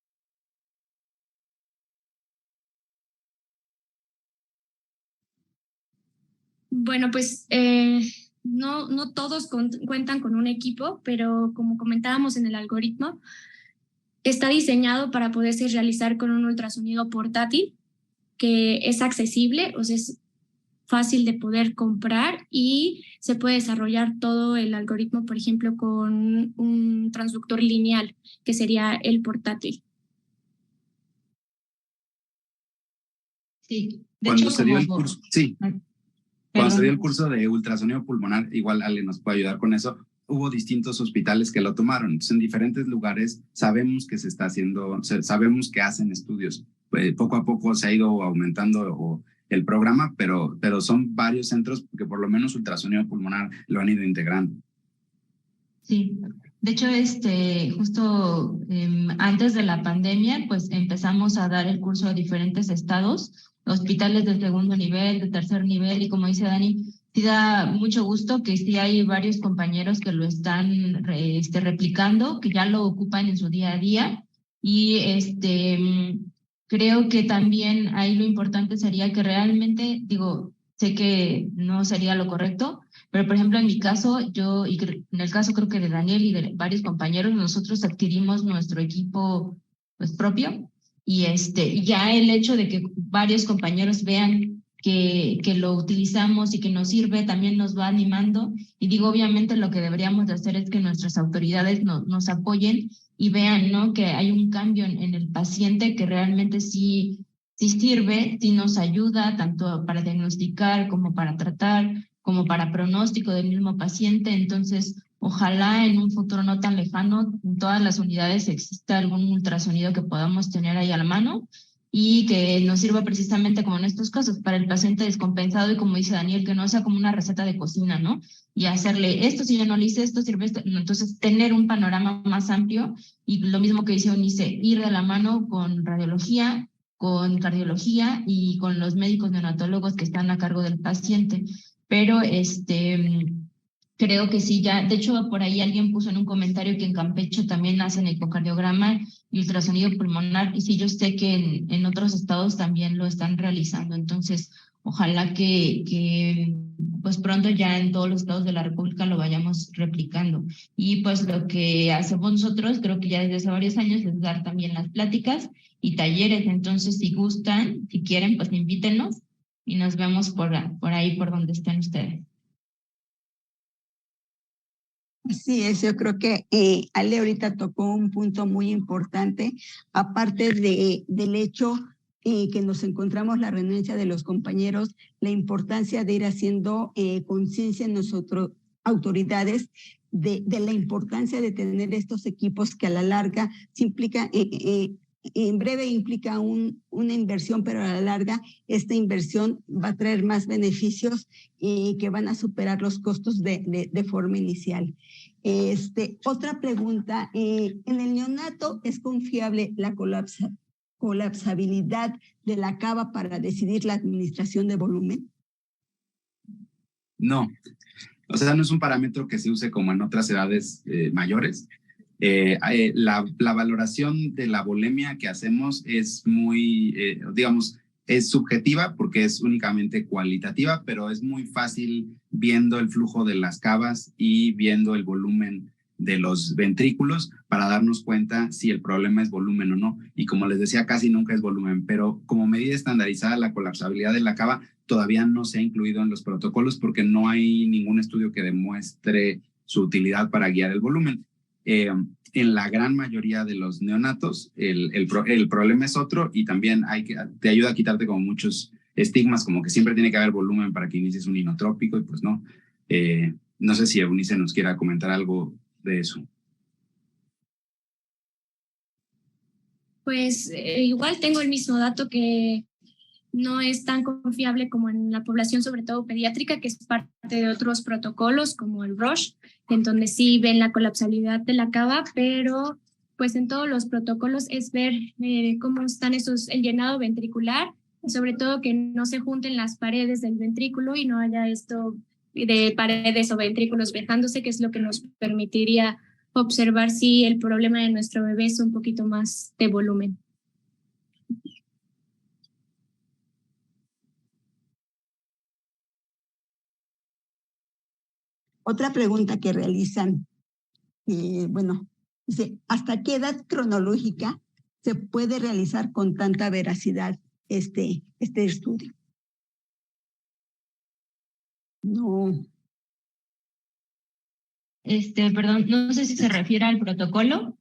Bueno, pues no todos cuentan con un equipo, pero como comentábamos en el algoritmo, está diseñado para poderse realizar con un ultrasonido portátil que es accesible, o sea, es fácil de poder comprar y se puede desarrollar todo el algoritmo, por ejemplo, con un transductor lineal, que sería el portátil. Sí, Cuando se dio el curso, sí. Cuando se dio el curso de ultrasonido pulmonar, igual Ale nos puede ayudar con eso, hubo distintos hospitales que lo tomaron. Entonces, en diferentes lugares sabemos que se está haciendo, sabemos que hacen estudios. Poco a poco se ha ido aumentando el programa, pero son varios centros que por lo menos ultrasonido pulmonar lo han ido integrando. Sí, de hecho, justo antes de la pandemia, pues empezamos a dar el curso a diferentes estados, hospitales de segundo nivel, de tercer nivel, y como dice Dani, sí da mucho gusto que sí hay varios compañeros que lo están replicando, que ya lo ocupan en su día a día, y creo que también ahí lo importante sería que realmente, digo, sé que no sería lo correcto, pero, por ejemplo, en mi caso, yo, y en el caso creo que de Daniel y de varios compañeros, nosotros adquirimos nuestro equipo pues, propio y ya el hecho de que varios compañeros vean que lo utilizamos y que nos sirve, también nos va animando. Y digo, obviamente lo que deberíamos de hacer es que nuestras autoridades nos apoyen y vean, ¿no? Que hay un cambio en el paciente que realmente sí sirve, sí nos ayuda, tanto para diagnosticar como para tratar, como para pronóstico del mismo paciente. Entonces, ojalá en un futuro no tan lejano, en todas las unidades exista algún ultrasonido que podamos tener ahí a la mano y que nos sirva precisamente como en estos casos para el paciente descompensado y como dice Daniel, que no sea como una receta de cocina, ¿no? Y hacerle esto, si yo no le hice esto, sirve esto. Entonces, tener un panorama más amplio y lo mismo que dice Unice, ir de la mano con radiología, con cardiología y con los médicos neonatólogos que están a cargo del paciente. Pero creo que sí, ya, de hecho, por ahí alguien puso en un comentario que en Campeche también hacen ecocardiograma y ultrasonido pulmonar, y sí, yo sé que en otros estados también lo están realizando. Entonces, ojalá que pues pronto ya en todos los estados de la República lo vayamos replicando. Y pues lo que hacemos nosotros, creo que ya desde hace varios años, es dar también las pláticas y talleres. Entonces, si gustan, si quieren, pues invítenos y nos vemos por ahí, por donde estén ustedes. Así es, yo creo que Ale ahorita tocó un punto muy importante, aparte del hecho que nos encontramos la renuencia de los compañeros, la importancia de ir haciendo conciencia en nosotros, autoridades, de la importancia de tener estos equipos que a la larga se implica, en breve implica una inversión, pero a la larga esta inversión va a traer más beneficios que van a superar los costos de forma inicial. Otra pregunta, ¿en el neonato es confiable la colapsabilidad de la cava para decidir la administración de volumen? No, o sea, no es un parámetro que se use como en otras edades mayores. La valoración de la volemia que hacemos es muy, digamos, es subjetiva porque es únicamente cualitativa, pero es muy fácil viendo el flujo de las cavas y viendo el volumen de los ventrículos para darnos cuenta si el problema es volumen o no. Y como les decía, casi nunca es volumen, pero como medida estandarizada, la colapsabilidad de la cava todavía no se ha incluido en los protocolos porque no hay ningún estudio que demuestre su utilidad para guiar el volumen. En la gran mayoría de los neonatos, el problema es otro y también te ayuda a quitarte como muchos estigmas, como que siempre tiene que haber volumen para que inicies un inotrópico y pues no. No sé si Eunice nos quiera comentar algo de eso. Pues igual tengo el mismo dato que no es tan confiable como en la población, sobre todo pediátrica, que es parte de otros protocolos como el RUSH, en donde sí ven la colapsabilidad de la cava, pero pues en todos los protocolos es ver cómo están el llenado ventricular, y sobre todo que no se junten las paredes del ventrículo y no haya esto de paredes o ventrículos vejándose, que es lo que nos permitiría observar si el problema de nuestro bebé es un poquito más de volumen. Otra pregunta que realizan, bueno, dice, ¿hasta qué edad cronológica se puede realizar con tanta veracidad este estudio? No. Perdón, no sé si se refiere al protocolo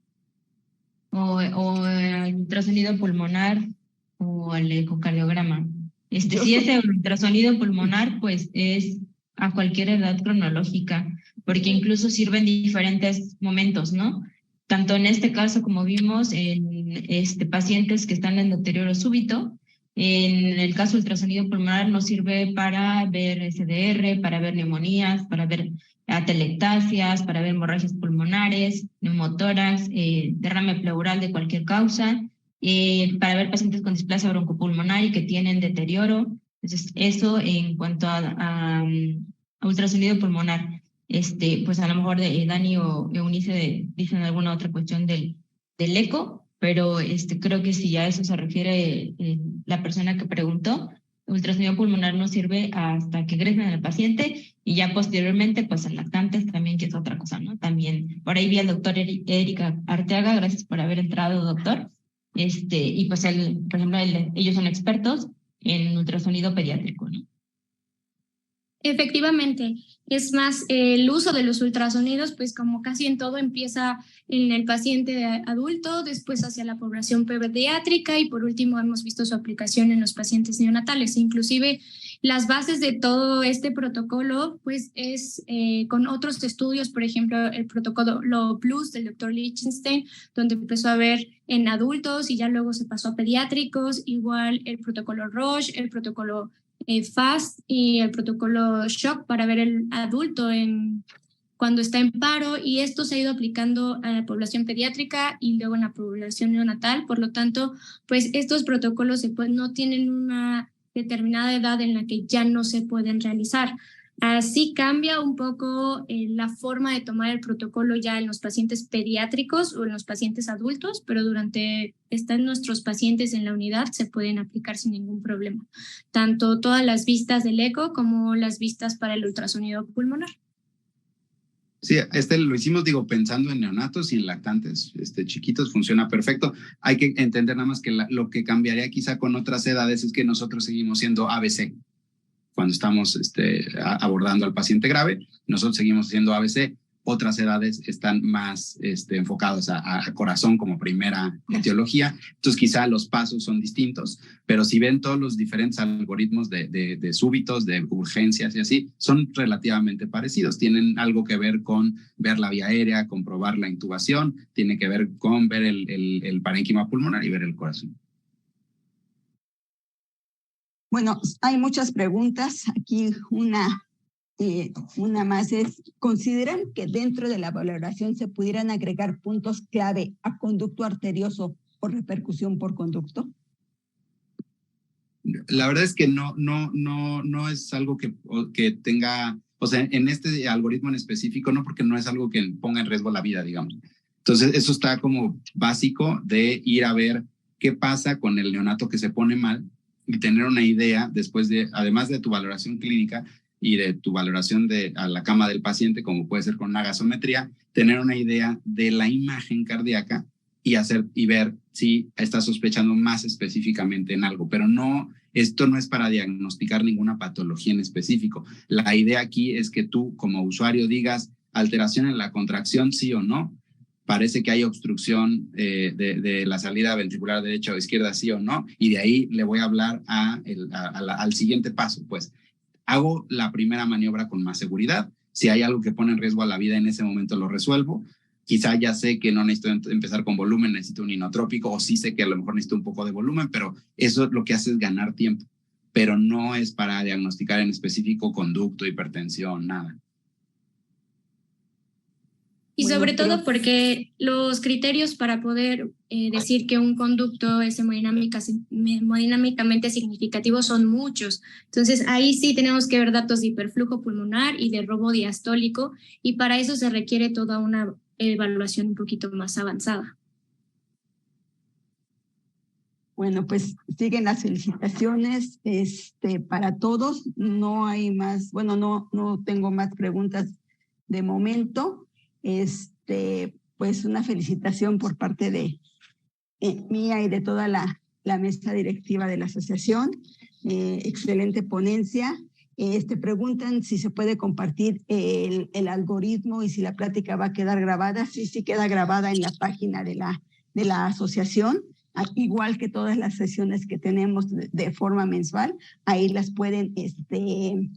o al ultrasonido pulmonar o al ecocardiograma. Si es el ultrasonido pulmonar, pues es a cualquier edad cronológica, porque incluso sirve en diferentes momentos, ¿no? Tanto en este caso, como vimos, en pacientes que están en deterioro súbito. En el caso del ultrasonido pulmonar nos sirve para ver SDR, para ver neumonías, para ver atelectasias, para ver hemorragias pulmonares, neumotórax, derrame pleural de cualquier causa, para ver pacientes con displasia broncopulmonar y que tienen deterioro. Entonces, eso en cuanto a ultrasonido pulmonar. Pues a lo mejor Dani o Eunice dicen alguna otra cuestión del eco, pero creo que si a eso se refiere la persona que preguntó, ultrasonido pulmonar nos sirve hasta que egresen al paciente y ya posteriormente, pues en lactantes también, que es otra cosa, ¿no? También, por ahí vi al doctor Erika Arteaga, gracias por haber entrado, doctor. Y pues por ejemplo, ellos son expertos en ultrasonido pediátrico, ¿no? Efectivamente, es más, el uso de los ultrasonidos, pues como casi en todo, empieza en el paciente adulto, después hacia la población pediátrica y por último hemos visto su aplicación en los pacientes neonatales. Inclusive las bases de todo este protocolo, pues es con otros estudios, por ejemplo, el protocolo Plus del doctor Lichtenstein, donde empezó a ver en adultos y ya luego se pasó a pediátricos, igual el protocolo Roche, el protocolo FAST y el protocolo SHOC para ver el adulto cuando está en paro, y esto se ha ido aplicando a la población pediátrica y luego en la población neonatal. Por lo tanto, pues estos protocolos no tienen una determinada edad en la que ya no se pueden realizar. Así cambia un poco la forma de tomar el protocolo ya en los pacientes pediátricos o en los pacientes adultos, pero están nuestros pacientes en la unidad, se pueden aplicar sin ningún problema. Tanto todas las vistas del eco como las vistas para el ultrasonido pulmonar. Sí, lo hicimos, pensando en neonatos y en lactantes chiquitos, funciona perfecto. Hay que entender nada más que lo que cambiaría quizá con otras edades es que nosotros seguimos siendo ABC. Cuando estamos abordando al paciente grave, nosotros seguimos haciendo ABC. Otras edades están más enfocadas a corazón como primera etiología. Entonces, quizá los pasos son distintos, pero si ven todos los diferentes algoritmos de súbitos, de urgencias y así, son relativamente parecidos. Tienen algo que ver con ver la vía aérea, comprobar la intubación, tiene que ver con ver el parénquima pulmonar y ver el corazón. Bueno, hay muchas preguntas. Aquí una más es, ¿consideran que dentro de la valoración se pudieran agregar puntos clave a conducto arterioso o repercusión por conducto? La verdad es que no es algo que tenga, o sea, en este algoritmo en específico, no, porque no es algo que ponga en riesgo la vida, digamos. Entonces, eso está como básico de ir a ver qué pasa con el neonato que se pone mal y tener una idea después además de tu valoración clínica, y de tu valoración a la cama del paciente, como puede ser con una gasometría, tener una idea de la imagen cardíaca y ver si está sospechando más específicamente en algo, pero esto no es para diagnosticar ninguna patología en específico. La idea aquí es que tú como usuario digas alteración en la contracción, sí o no, parece que hay obstrucción de la salida ventricular derecha o izquierda, sí o no, y de ahí le voy a hablar al siguiente paso, pues. Hago la primera maniobra con más seguridad. Si hay algo que pone en riesgo a la vida en ese momento, lo resuelvo. Quizá ya sé que no necesito empezar con volumen, necesito un inotrópico, o sí sé que a lo mejor necesito un poco de volumen, pero eso lo que hace es ganar tiempo. Pero no es para diagnosticar en específico conducto, hipertensión, nada. Y sobre todo porque los criterios para poder decir que un conducto es hemodinámicamente significativo son muchos. Entonces, ahí sí tenemos que ver datos de hiperflujo pulmonar y de robo diastólico, y para eso se requiere toda una evaluación un poquito más avanzada. Bueno, pues siguen las felicitaciones para todos. No hay más, bueno, no tengo más preguntas de momento. Pues una felicitación por parte de mía y de toda la mesa directiva de la asociación. Excelente ponencia. Preguntan si se puede compartir el algoritmo y si la plática va a quedar grabada. Sí queda grabada en la página de la asociación, igual que todas las sesiones que tenemos de forma mensual. Ahí las pueden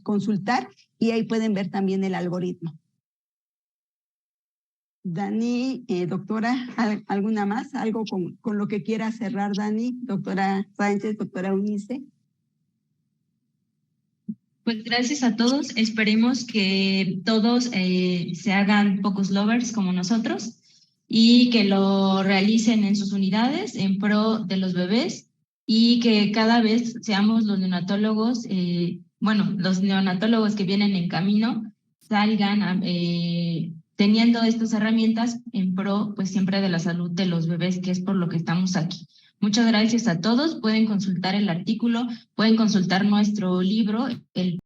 consultar y ahí pueden ver también el algoritmo. Dani, doctora, ¿alguna más? ¿Algo con lo que quiera cerrar, Dani? Doctora Sánchez, doctora Eunice. Pues gracias a todos. Esperemos que todos se hagan Focus Lovers como nosotros y que lo realicen en sus unidades en pro de los bebés, y que cada vez seamos los neonatólogos, los neonatólogos que vienen en camino salgan teniendo estas herramientas en pro, pues siempre de la salud de los bebés, que es por lo que estamos aquí. Muchas gracias a todos. Pueden consultar el artículo, pueden consultar nuestro libro, el